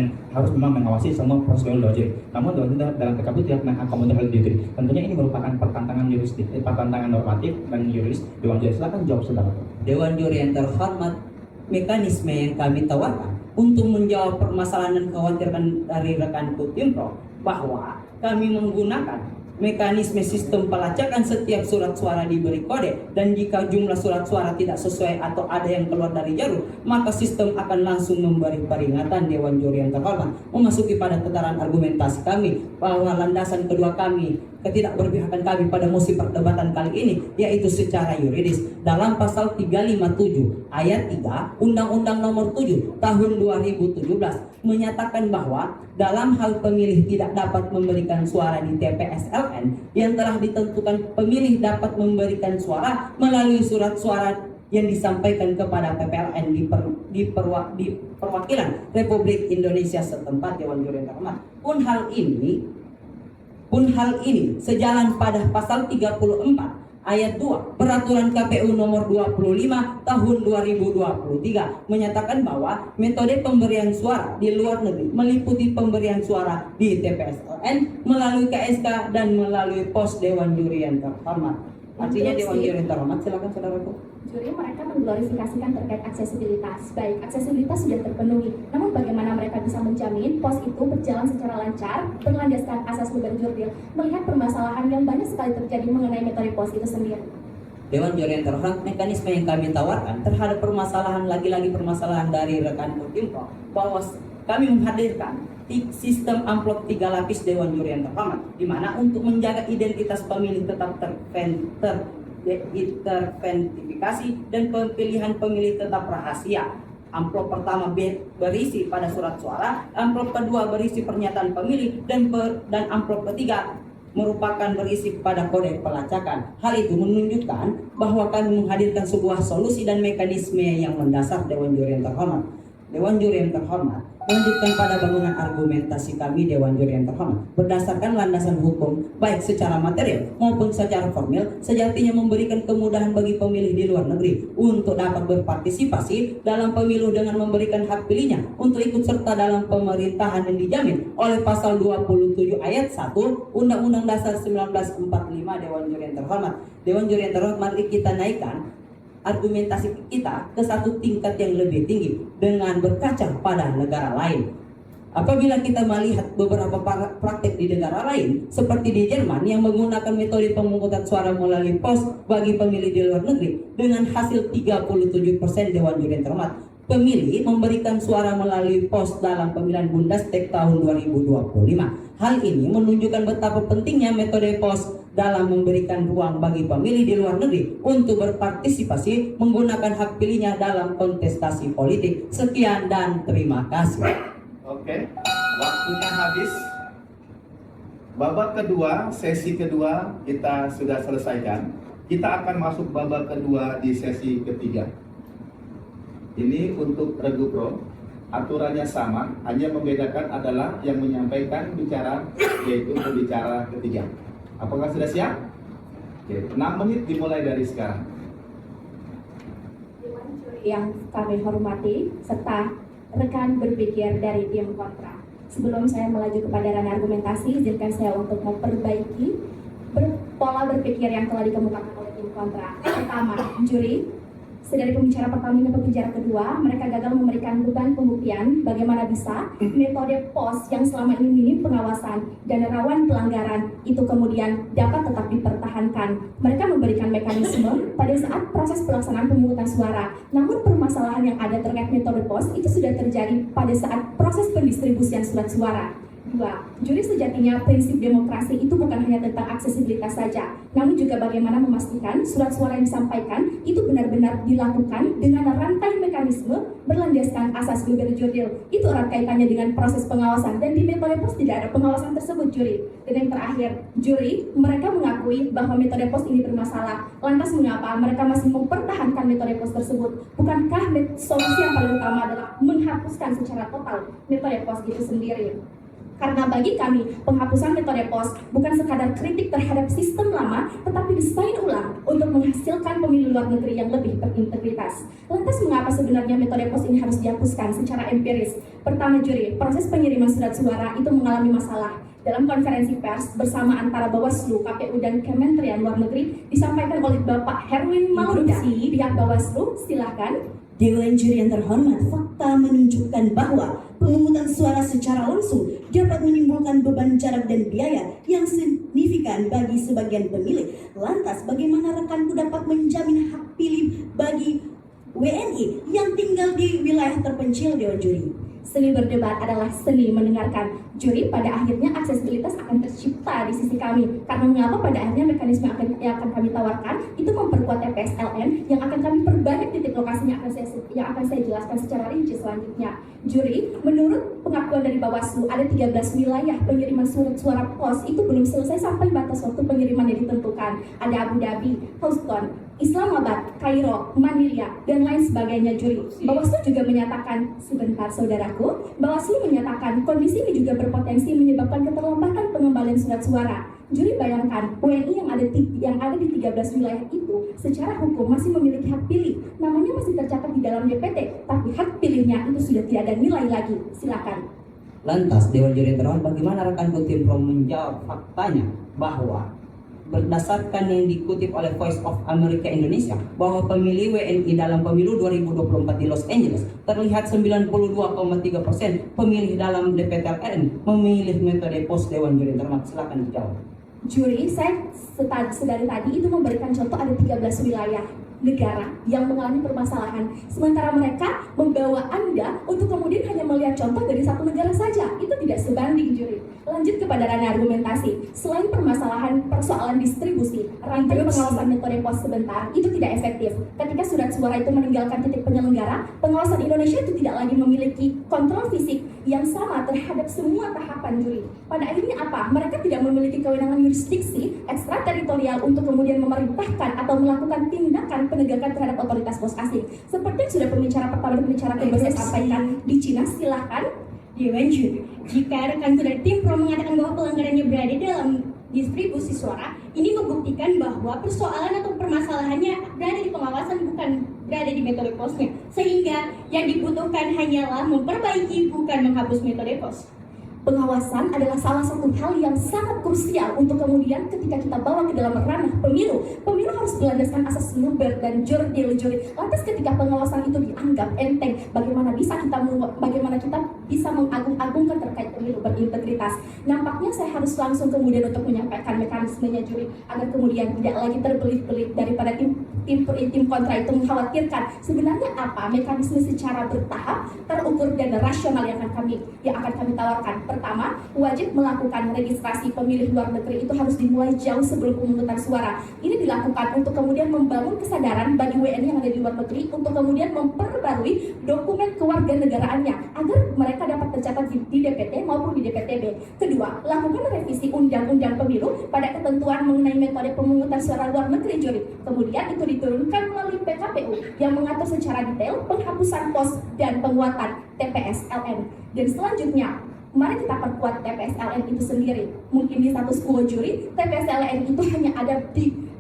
mengawasi semua proses pemilu Dewan Juri. Namun dalam PKPU tidak mengakomodir hal itu. Tentunya ini merupakan pertentangan normatif dan yuridis Dewan Juri. Silakan jawab saudara. Dewan Juri yang terhormat, mekanisme yang kami tawarkan untuk menjawab permasalahan dan kekhawatiran dari rekan Kotimpro bahwa kami menggunakan mekanisme sistem pelacakan. Setiap surat suara diberi kode, dan jika jumlah surat suara tidak sesuai atau ada yang keluar dari jalur, maka sistem akan langsung memberi peringatan Dewan Juri yang terhormat. Memasuki pada tataran argumentasi kami bahwa landasan kedua kami, ketidakberpihakan kami pada musim perdebatan kali ini, yaitu secara yuridis. Dalam pasal 357 ayat 3 Undang-Undang Nomor 7 Tahun 2017 menyatakan bahwa dalam hal pemilih tidak dapat memberikan suara di TPSLN yang telah ditentukan, pemilih dapat memberikan suara melalui surat suara yang disampaikan kepada PPLN di perwakilan Republik Indonesia setempat Dewan Juri yang terhormat. Pun hal ini sejalan pada pasal 34 ayat 2 Peraturan KPU nomor 25 tahun 2023 menyatakan bahwa metode pemberian suara di luar negeri meliputi pemberian suara di TPSLN, melalui KSK dan melalui pos Dewan Juri yang terhormat. Artinya Dewan Juri yang terhormat, silakan saudaraku. Juri mereka mengglorifikasikan terkait aksesibilitas. Baik, aksesibilitas sudah terpenuhi. Namun bagaimana mereka bisa menjamin pos itu berjalan secara lancar, berlandaskan asas luber jurdil, melihat permasalahan yang banyak sekali terjadi mengenai metode pos itu sendiri? Dewan Juri yang terhormat, mekanisme yang kami tawarkan terhadap permasalahan, lagi-lagi permasalahan dari rekan Kotimpro, bahwa kami menghadirkan sistem amplop 3 lapis Dewan Juri yang terhormat, di mana untuk menjaga identitas pemilih tetap terverifikasi dan pemilihan pemilih tetap rahasia. Amplop pertama berisi pada surat suara, amplop kedua berisi pernyataan pemilih, dan amplop ketiga merupakan berisi pada kode pelacakan. Hal itu menunjukkan bahwa kami menghadirkan sebuah solusi dan mekanisme yang mendasar Dewan Juri yang terhormat. Dewan Juri yang terhormat melanjutkan pada bangunan argumentasi kami Dewan Juri yang terhormat berdasarkan landasan hukum, baik secara material maupun secara formal, sejatinya memberikan kemudahan bagi pemilih di luar negeri untuk dapat berpartisipasi dalam pemilu dengan memberikan hak pilihnya untuk ikut serta dalam pemerintahan yang dijamin oleh pasal 27 ayat 1 Undang-Undang Dasar 1945. Dewan Juri yang terhormat, Dewan Juri yang terhormat, mari kita naikkan argumentasi kita ke satu tingkat yang lebih tinggi dengan berkaca pada negara lain. Apabila kita melihat beberapa praktek di negara lain seperti di Jerman yang menggunakan metode pemungutan suara melalui pos bagi pemilih di luar negeri dengan hasil 37% Dewan Juri yang terhormat, pemilih memberikan suara melalui pos dalam pemilihan Bundestag tahun 2025. Hal ini menunjukkan betapa pentingnya metode pos dalam memberikan ruang bagi pemilih di luar negeri untuk berpartisipasi menggunakan hak pilihnya dalam kontestasi politik. Sekian dan terima kasih. Oke, waktunya habis. Babak kedua, sesi kedua kita sudah selesaikan. Kita akan masuk babak kedua di sesi ketiga. Ini untuk Regu Pro, aturannya sama, hanya membedakan adalah yang menyampaikan bicara yaitu pembicara ketiga. Apakah sudah siap? Oke, 6 menit dimulai dari sekarang. yang kami hormati serta rekan berpikir dari tim kontra. Sebelum saya melaju kepada ranah argumentasi, izinkan saya untuk memperbaiki pola berpikir yang telah dikemukakan oleh tim kontra. Pertama, juri, dari pembicara pertama hingga pembicara kedua, mereka gagal memberikan beban pembuktian bagaimana bisa metode POS yang selama ini minim pengawasan dan rawan pelanggaran itu kemudian dapat tetap dipertahankan. Mereka memberikan mekanisme pada saat proses pelaksanaan pemungutan suara. Namun permasalahan yang ada terkait metode POS itu sudah terjadi pada saat proses pendistribusian surat suara. 2. Juri sejatinya prinsip demokrasi itu bukan hanya tentang aksesibilitas saja, namun juga bagaimana memastikan surat suara yang disampaikan itu benar-benar dilakukan dengan rantai mekanisme berlandaskan asas judicial jurdil. Itu erat kaitannya dengan proses pengawasan, dan di metode POS tidak ada pengawasan tersebut, juri. Dan yang terakhir, juri, mereka mengakui bahwa metode POS ini bermasalah. Lantas mengapa mereka masih mempertahankan metode POS tersebut? Bukankah solusi yang paling utama adalah menghapuskan secara total metode POS itu sendiri? Karena bagi kami, penghapusan metode POS bukan sekadar kritik terhadap sistem lama, tetapi desain ulang untuk menghasilkan pemilu luar negeri yang lebih berintegritas. Lantas mengapa sebenarnya metode POS ini harus dihapuskan secara empiris? Pertama, juri, proses pengiriman surat suara itu mengalami masalah. Dalam konferensi pers bersama antara Bawaslu, KPU, dan Kementerian Luar Negeri disampaikan oleh Bapak Herwin Maulida, pihak Bawaslu, silakan. Dewan juri yang terhormat, fakta menunjukkan bahwa pemungutan suara secara langsung dapat menimbulkan beban jarak dan biaya yang signifikan bagi sebagian pemilih. Lantas, bagaimana rekanku dapat menjamin hak pilih bagi WNI yang tinggal di wilayah terpencil, Dewan juri? Seni berdebat adalah seni mendengarkan. Juri, pada akhirnya aksesibilitas akan tercipta di sisi kami. Karena mengapa pada akhirnya mekanisme yang akan kami tawarkan itu memperkuat TPS-LN yang akan kami perbanyak titik lokasinya yang akan saya jelaskan secara rinci selanjutnya. Juri, menurut pengakuan dari Bawaslu, ada 13 wilayah pengiriman surat suara POS itu belum selesai sampai batas waktu pengiriman yang ditentukan. Ada Abu Dhabi, Houston, Islamabad, Kairo, Manila, dan lain sebagainya, juri. Bawaslu juga menyatakan, sebentar saudaraku, Bawaslu menyatakan kondisi ini juga berpotensi menyebabkan keterlambatan pengembalian surat suara. Juri, bayangkan, WNI yang ada di 13 wilayah itu secara hukum masih memiliki hak pilih. Namanya masih tercatat di dalam DPT, tapi hak pilihnya itu sudah tidak ada nilai lagi. Silakan. Lantas, Dewan juri terhormat, bagaimana rekan tim Pro menjawab faktanya bahwa berdasarkan yang dikutip oleh Voice of America Indonesia bahwa pemilih WNI dalam pemilu 2024 di Los Angeles terlihat 92,3% pemilih dalam DPT-LN memilih metode POS. Dewan juri terhormat, silakan dijawab. Juri, saya sedari tadi itu memberikan contoh ada 13 wilayah negara yang mengalami permasalahan, sementara mereka membawa Anda untuk kemudian hanya melihat contoh dari satu negara saja. Itu tidak sebanding, juri. Lanjut kepada ranah argumentasi. Selain permasalahan persoalan distribusi, rantai pengawasan metode POS sebentar itu tidak efektif. Ketika surat suara itu meninggalkan titik penyelenggara, pengawasan Indonesia itu tidak lagi memiliki kontrol fisik yang sama terhadap semua tahapan, juri. Pada akhirnya apa? Mereka tidak memiliki kewenangan jurisdiksi ekstrateritorial untuk kemudian memerintahkan atau melakukan tindakan penegakan terhadap otoritas POS asing. Seperti yang sudah pembicara pertama dan pembicara kedua saya sampaikan di Cina, silakan. Dewan juri, jika rekan dari tim Pro mengatakan bahwa pelanggarannya berada dalam distribusi suara, ini membuktikan bahwa persoalan atau permasalahannya berada di pengawasan, bukan berada di metode POS-nya. Sehingga yang dibutuhkan hanyalah memperbaiki, bukan menghapus metode POS. Pengawasan adalah salah satu hal yang sangat krusial untuk kemudian ketika kita bawa ke dalam ranah pemilu. Pemilu harus berlandaskan asas luber dan jurdil. Lantas ketika pengawasan itu dianggap enteng, bagaimana kita bisa mengagung-agungkan terkait pemilu berintegritas? Nampaknya saya harus langsung kemudian untuk menyampaikan mekanismenya, juri, agar kemudian tidak lagi terbelit-belit daripada tim kontra itu mengkhawatirkan sebenarnya apa mekanisme secara bertahap, terukur dan rasional yang akan kami tawarkan. Pertama, wajib melakukan registrasi pemilih luar negeri itu harus dimulai jauh sebelum pemungutan suara. Ini dilakukan untuk kemudian membangun kesadaran bagi WNI yang ada di luar negeri untuk kemudian memperbarui dokumen kewarganegaraannya agar mereka dapat tercatat di DPT maupun di DPTB. Kedua, lakukan revisi undang-undang pemilu pada ketentuan mengenai metode pemungutan suara luar negeri, juri. Kemudian itu diturunkan melalui PKPU yang mengatur secara detail penghapusan POS dan penguatan TPS-LN. Dan selanjutnya, mari kita perkuat TPS-LN itu sendiri. Mungkin di status quo, juri, TPS-LN itu hanya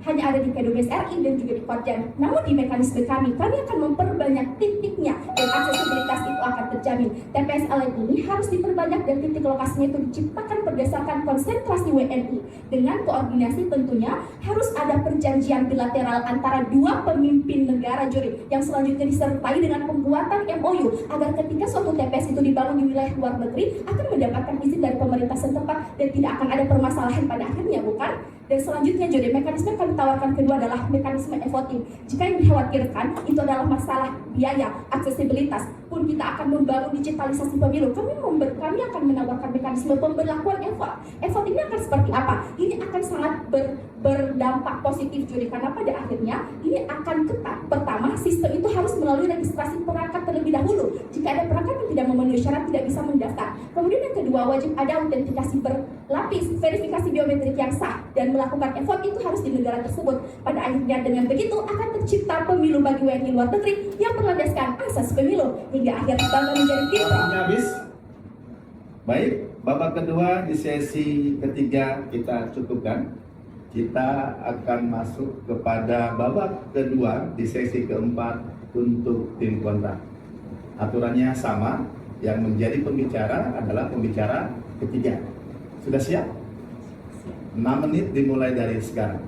hanya ada di Kedubes RI dan juga di Kodjam. Namun di mekanisme kami akan memperbanyak titiknya dan aksesibilitas itu akan terjamin. TPS-LN ini harus diperbanyak dan titik lokasinya itu diciptakan berdasarkan konsentrasi WNI. Dengan koordinasi tentunya harus ada perjanjian bilateral antara dua pemimpin negara juri yang selanjutnya disertai dengan pembuatan MOU agar ketika suatu TPS itu dibangun di wilayah luar negeri akan mendapatkan izin dari pemerintah setempat dan tidak akan ada permasalahan pada akhirnya, bukan? Dan selanjutnya jadi mekanisme yang kami tawarkan kedua adalah mekanisme e-voting. Jika yang dikhawatirkan itu adalah masalah biaya, aksesibilitas, pun kita akan membangun digitalisasi pemilu. Kami akan menawarkan mekanisme pemberlakuan e-vote. E-vote ini akan seperti apa? Ini akan sangat berdampak positif jadi karena pada akhirnya ini akan ketat. Pertama, sistem itu harus melalui registrasi perangkat terlebih dahulu. Jika ada perangkat yang tidak memenuhi syarat tidak bisa mendaftar. Kemudian yang kedua, wajib ada autentikasi berlapis, verifikasi biometrik yang sah dan melakukan e-vote itu harus di negara tersebut. Pada akhirnya dengan begitu akan tercipta pemilu bagi WNI luar negeri yang berlandaskan asas pemilu hingga akhir bangga menjadi tim. Waktunya habis. Baik, babak kedua di sesi ketiga kita cukupkan. Kita akan masuk kepada babak kedua di sesi keempat untuk tim kontra. Aturannya sama, yang menjadi pembicara adalah pembicara ketiga. Sudah siap? 6 menit dimulai dari sekarang.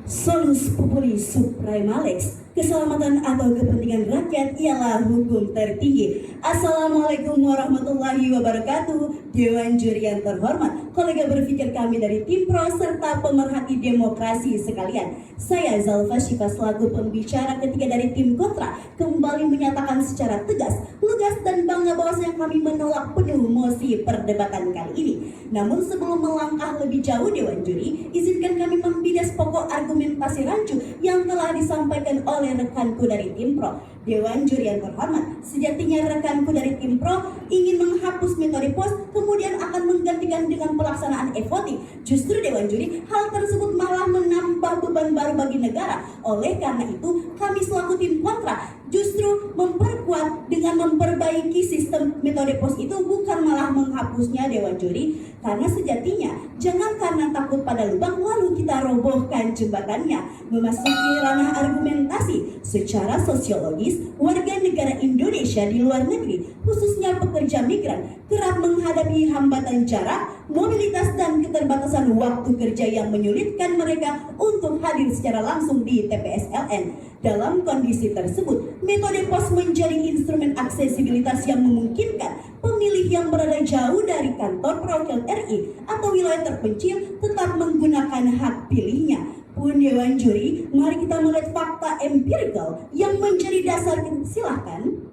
Solus Populi Suprema Lex. Keselamatan atau kepentingan rakyat ialah hukum tertinggi. Assalamualaikum warahmatullahi wabarakatuh. Dewan juri yang terhormat, kolega berpikir kami dari tim pro serta pemerhati demokrasi sekalian. Saya Zalfa Syifa selaku pembicara ketiga dari tim kontra kembali menyatakan secara tegas, lugas dan bangga bahwasanya kami menolak penuh mosi perdebatan kali ini. Namun sebelum melangkah lebih jauh Dewan juri, izinkan kami membidas pokok argumentasi rancu yang telah disampaikan oleh rekanku dari tim pro. Dewan juri yang terhormat, sejatinya rekanku dari tim pro ingin menghapus metode pos kemudian akan menggantikan dengan pelaksanaan e-voting. Justru Dewan juri, hal tersebut malah menambah beban baru bagi negara. Oleh karena itu, kami selaku tim kontra justru memperkuat dengan memperbaiki sistem metode pos itu, bukan malah menghapusnya Dewan juri. Karena sejatinya jangan karena takut pada lubang lalu kita robohkan jembatannya. Memasuki ranah argumentasi, secara sosiologis warga negara Indonesia di luar negeri, khususnya pekerja migran, kerap menghadapi hambatan jarak, mobilitas dan keterbatasan waktu kerja yang menyulitkan mereka untuk hadir secara langsung di TPS-LN. Dalam kondisi tersebut, metode pos menjadi instrumen aksesibilitas yang memungkinkan pemilih yang berada jauh dari kantor perwakilan RI atau wilayah terpencil tetap menggunakan hak pilihnya. Pun Dewan juri, mari kita melihat fakta empirikal yang menjadi dasar. Silahkan.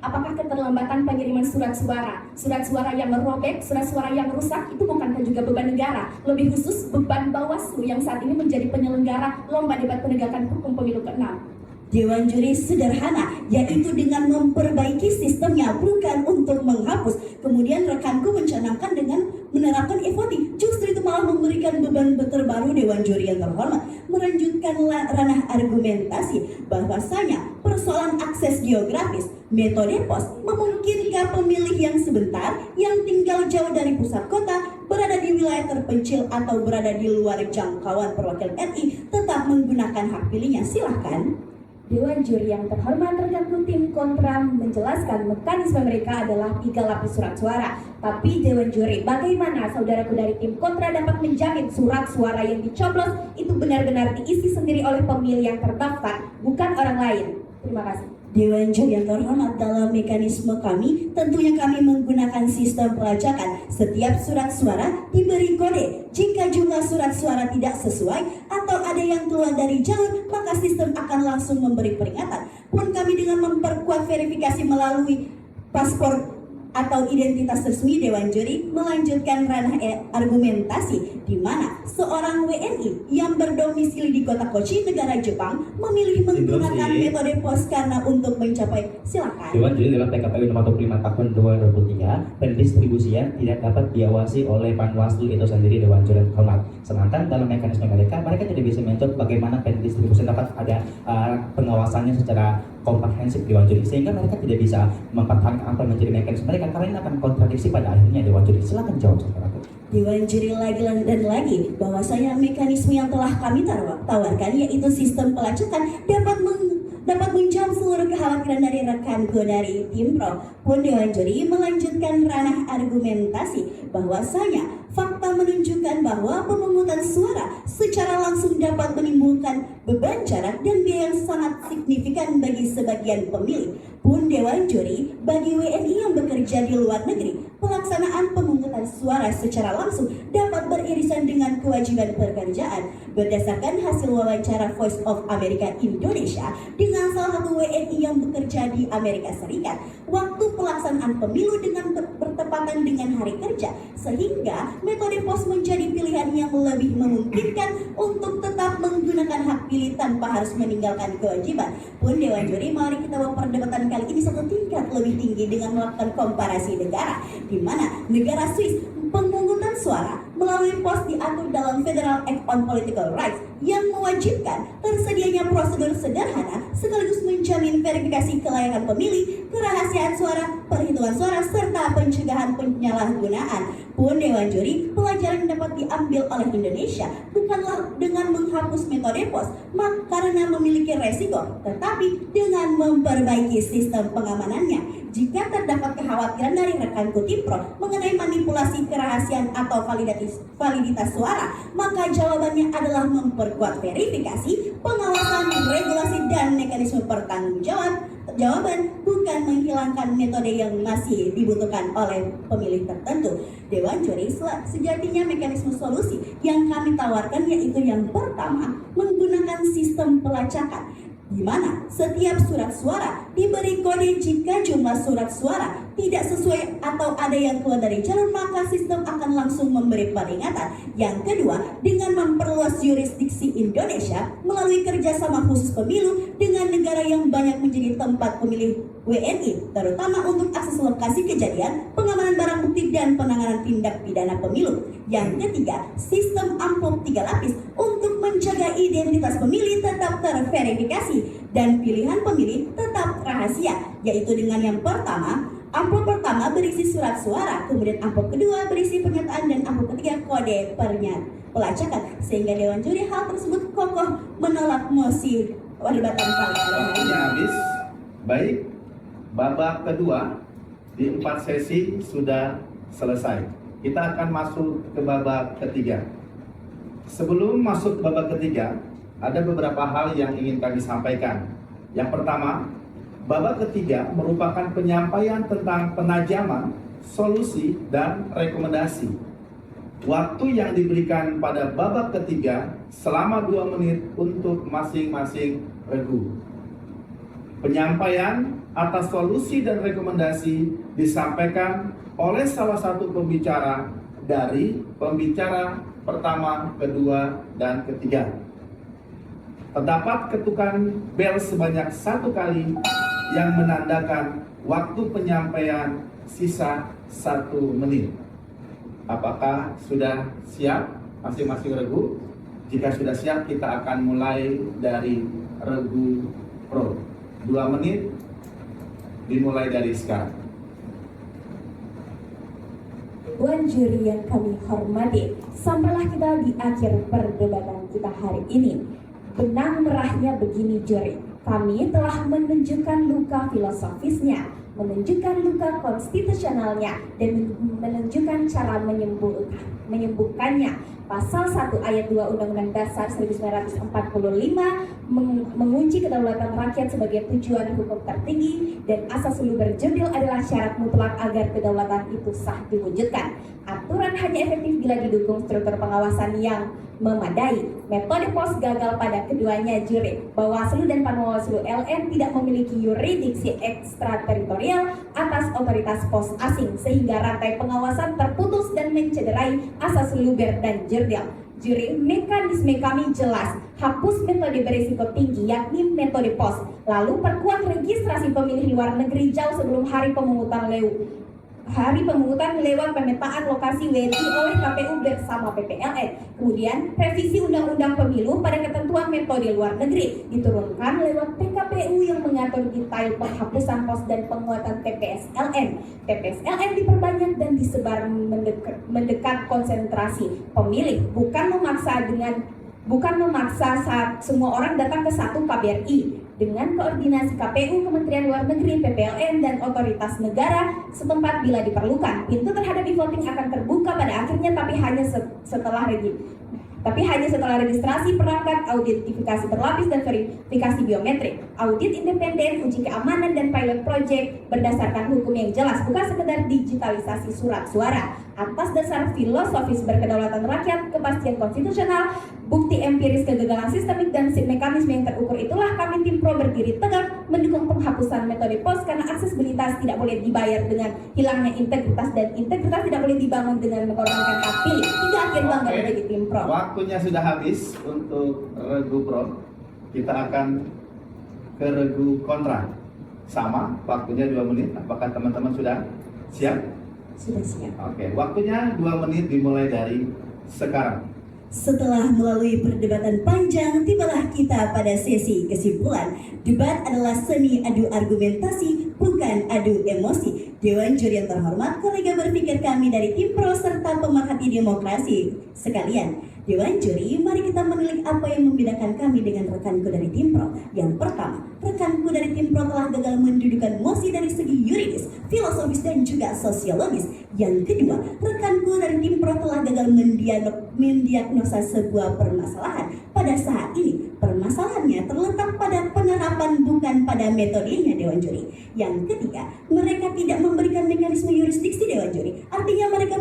Apakah keterlambatan pengiriman surat suara yang merobek, surat suara yang rusak itu bukankah juga beban negara? Lebih khusus beban Bawaslu yang saat ini menjadi penyelenggara lomba debat penegakan hukum pemilu ke-6. Dewan juri sederhana, yaitu dengan memperbaiki sistemnya, bukan untuk menghapus. Kemudian rekanku mencanangkan dengan menerapkan e-voting. Justru itu malah memberikan beban terbaru Dewan juri yang terhormat. Melanjutkan ranah argumentasi bahwasanya persoalan akses geografis, metode pos memungkinkan pemilih yang sebentar yang tinggal jauh dari pusat kota, berada di wilayah terpencil atau berada di luar jangkauan perwakilan RI tetap menggunakan hak pilihnya. Silahkan. Dewan juri yang terhormat, rekanku tim kontra menjelaskan mekanisme mereka adalah 3 lapis surat suara. Tapi Dewan juri, bagaimana saudaraku dari tim kontra dapat menjamin surat suara yang dicoblos itu benar-benar diisi sendiri oleh pemilih yang terdaftar, bukan orang lain? Terima kasih. Dewan juri yang terhormat, dalam mekanisme kami tentunya kami menggunakan sistem pelacakan. Setiap surat suara diberi kode. Jika jumlah surat suara tidak sesuai atau ada yang keluar dari jalur, maka sistem akan langsung memberi peringatan. Pun kami dengan memperkuat verifikasi melalui paspor atau identitas resmi Dewan juri melanjutkan ranah argumentasi di mana seorang WNI yang berdomisili di kota Kochi, negara Jepang memilih menggunakan metode pos karena untuk mencapai. Silakan. Dewan juri dalam PKPU nomor 25 tahun 2023, pendistribusian tidak dapat diawasi oleh Panwaslu itu sendiri Dewan juri yang terhormat. Sedangkan dalam mekanisme mereka tidak bisa mencontoh bagaimana pendistribusian dapat ada pengawasannya secara komprehensif Dewan juri, sehingga mereka tidak bisa mempertahankan apa menjadi mekanisme mereka karena ini akan kontradiksi pada akhirnya Dewan juri. Silakan jawab saudaraku. Dewan juri lagi dan lagi bahwasanya mekanisme yang telah kami tawarkan yaitu sistem pelacakan dapat menjawab seluruh kekhawatiran dari rekanku dari tim pro. Pun Dewan juri melanjutkan ranah argumentasi bahwasanya fakta menunjukkan bahwa pemungutan suara secara langsung dapat menimbulkan beban jarak dan biaya yang sangat signifikan bagi sebagian pemilih. Pun Dewan juri bagi WNI yang bekerja di luar negeri, pelaksanaan pemungutan suara secara langsung dapat beririsan dengan kewajiban pekerjaan. Berdasarkan hasil wawancara Voice of America Indonesia dengan salah satu WNI yang bekerja di Amerika Serikat, waktu pelaksanaan pemilu dengan bertepatan dengan hari kerja, sehingga metode pos menjadi pilihan yang lebih memungkinkan untuk tetap menggunakan hak pilih tanpa harus meninggalkan kewajiban. Pun Dewan juri, mari kita bawa perdebatan kali ini satu tingkat lebih tinggi dengan melakukan komparasi negara, di mana negara Swiss pemungutan suara melalui pos diatur dalam Federal Act on Political Rights yang mewajibkan tersedianya prosedur sederhana sekaligus menjamin verifikasi kelayakan pemilih, kerahasiaan suara, perhitungan suara, serta pencegahan penyalahgunaan. Pun Dewan juri, pelajaran yang dapat diambil oleh Indonesia bukanlah dengan menghapus metode pos karena memiliki resiko, tetapi dengan memperbaiki sistem pengamanannya. Jika terdapat kekhawatiran dari rekanku tim pro mengenai manipulasi kerahasiaan atau validitas suara, maka jawabannya adalah memperkuat verifikasi, pengawasan, regulasi, dan mekanisme pertanggungjawaban, bukan menghilangkan metode yang masih dibutuhkan oleh pemilih tertentu. Dewan juri, sejatinya mekanisme solusi yang kami tawarkan yaitu yang pertama, menggunakan sistem pelacakan, di mana setiap surat suara diberi kode. Jika jumlah surat suara tidak sesuai atau ada yang keluar dari jalur, maka sistem akan langsung memberi peringatan. Yang kedua, dengan memperluas jurisdiksi Indonesia melalui kerjasama khusus pemilu dengan negara yang banyak menjadi tempat pemilih WNI, terutama untuk akses lokasi kejadian, pengamanan barang bukti, dan penanganan tindak pidana pemilu. Yang ketiga, sistem amplop 3 lapis untuk menjaga identitas pemilih tetap terverifikasi dan pilihan pemilih tetap rahasia, yaitu dengan yang pertama, amplop pertama berisi surat suara, kemudian amplop kedua berisi pernyataan, dan amplop ketiga kode pelacakan. Sehingga Dewan juri hal tersebut kokoh menolak mosi perdebatan kali ini. Waktunya habis. Baik, babak kedua di 4 sesi sudah selesai. Kita akan masuk ke babak ketiga. Sebelum masuk ke babak ketiga, ada beberapa hal yang ingin kami sampaikan. Yang pertama, babak ketiga merupakan penyampaian tentang penajaman, solusi, dan rekomendasi. Waktu yang diberikan pada babak ketiga selama 2 menit untuk masing-masing regu. Penyampaian atas solusi dan rekomendasi disampaikan oleh salah satu pembicara dari pembicara pertama, kedua, dan ketiga. Terdapat ketukan bel sebanyak 1 kali yang menandakan waktu penyampaian sisa 1 menit. Apakah sudah siap masing-masing regu? Jika sudah siap, kita akan mulai dari regu pro. 2 menit dimulai dari sekarang. Dewan juri yang kami hormati, sampailah kita di akhir perdebatan kita hari ini. Benang merahnya begini juri, kami telah menunjukkan luka filosofisnya, menunjukkan luka konstitusionalnya, dan menunjukkan cara menyembuhkannya. Pasal 1 ayat 2 Undang-Undang Dasar 1945 mengunci kedaulatan rakyat sebagai tujuan hukum tertinggi, dan asas luber jurdil adalah syarat mutlak agar kedaulatan itu sah diwujudkan. Aturan hanya efektif bila didukung struktur pengawasan yang memadai. Metode pos gagal pada keduanya juri. Bawaslu dan Panwaslu LN tidak memiliki yurisdiksi ekstrateritorial atas otoritas pos asing, sehingga rantai pengawasan terputus dan mencederai asas luber dan jurdil. Juri, mekanisme kami jelas. Hapus metode berisiko tinggi, yakni metode pos. Lalu perkuat registrasi pemilih luar negeri jauh sebelum hari pemungutan hari pemungutan lewat pemetaan lokasi WNI oleh KPU bersama PPLN. Kemudian revisi Undang-Undang Pemilu pada ketentuan metode luar negeri diturunkan lewat PKPU yang mengatur detail penghapusan pos dan penguatan TPS-LN. TPS-LN diperbanyak dan disebar mendekat konsentrasi pemilih, bukan memaksa saat semua orang datang ke satu KBRI. Dengan koordinasi KPU, Kementerian Luar Negeri, PPLN, dan otoritas negara setempat bila diperlukan. Pintu terhadap e-voting akan terbuka pada akhirnya, tapi hanya setelah registrasi perangkat, autentifikasi berlapis, dan verifikasi biometrik. Audit independen, uji keamanan, dan pilot project berdasarkan hukum yang jelas, bukan sekedar digitalisasi surat suara. Atas dasar filosofis berkedaulatan rakyat, kepastian konstitusional, bukti empiris kegagalan sistemik, dan mekanisme yang terukur itulah kami tim PRO berdiri tegak mendukung penghapusan metode pos karena aksesibilitas tidak boleh dibayar dengan hilangnya integritas, dan integritas tidak boleh dibangun dengan mengorbankan hak pilih. Hingga akhir bangga menjadi tim PRO. Waktunya sudah habis untuk regu pro. Kita akan ke regu kontra. Sama, waktunya 2 menit. Apakah teman-teman sudah siap? Sudah siap. Oke, waktunya 2 menit dimulai dari sekarang. Setelah melalui perdebatan panjang, tibalah kita pada sesi kesimpulan. Debat adalah seni adu argumentasi, bukan adu emosi. Dewan juri yang terhormat, kolega berpikir kami dari tim PRO serta pemerhati demokrasi sekalian. Dewan juri, mari kita menilik apa yang membedakan kami dengan rekanku dari tim PRO. Yang pertama, rekanku dari tim PRO telah gagal mendudukan mosi dari segi yuridis, filosofis, dan juga sosiologis. Yang kedua, rekanku dari tim PRO telah gagal mendiagnosa sebuah permasalahan. Pada saat ini, permasalahannya terletak pada penerapan bukan pada metodenya Dewan juri. Yang ketiga, mereka tidak memberikan mekanisme yurisdiksi Dewan juri. Artinya mereka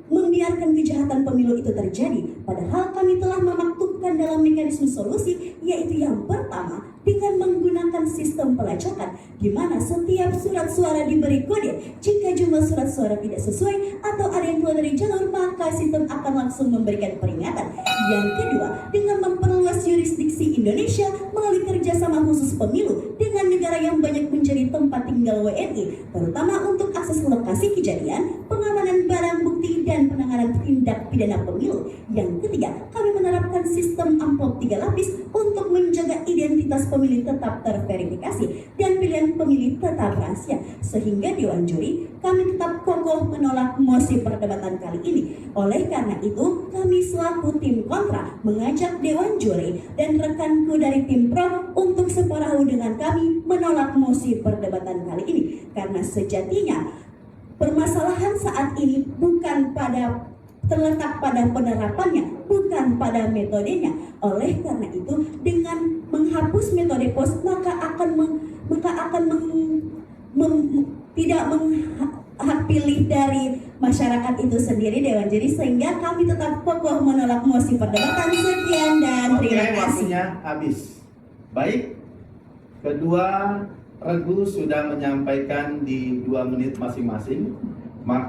membiarkan kejahatan pemilu itu terjadi. Padahal kami telah memaktubkan dalam mekanisme solusi, yaitu yang pertama, dengan menggunakan sistem pelacakan, di mana setiap surat suara diberi kode. Jika jumlah surat suara tidak sesuai atau ada yang keluar dari jalur, maka sistem akan langsung memberikan peringatan. Yang kedua, dengan memperluas yurisdiksi Indonesia melalui kerjasama khusus pemilu dengan negara yang banyak menjadi tempat tinggal WNI, terutama untuk akses lokasi kejadian, pengamanan barang bukti, dan penanganan tindak pidana pemilu. Yang ketiga, kami menerapkan sistem amplop 3 lapis untuk menjaga identitas pemilih tetap terverifikasi dan pilihan pemilih tetap rahasia. Sehingga Dewan juri, kami tetap kokoh menolak mosi perdebatan kali ini. Oleh karena itu, kami selaku tim kontra mengajak Dewan juri dan rekanku dari tim PRO untuk separahu dengan kami menolak mosi perdebatan kali ini. Karena sejatinya permasalahan saat ini bukan terletak pada penerapannya, bukan pada metodenya. Oleh karena itu, dengan menghapus metode pos, maka tidak hak pilih dari masyarakat itu sendiri Dewan juri, sehingga kami tetap kokoh menolak mosi perdebatan. Sekian dan terima kasih. Waktunya habis. Baik, kedua regu sudah menyampaikan di 2 menit masing-masing. Maka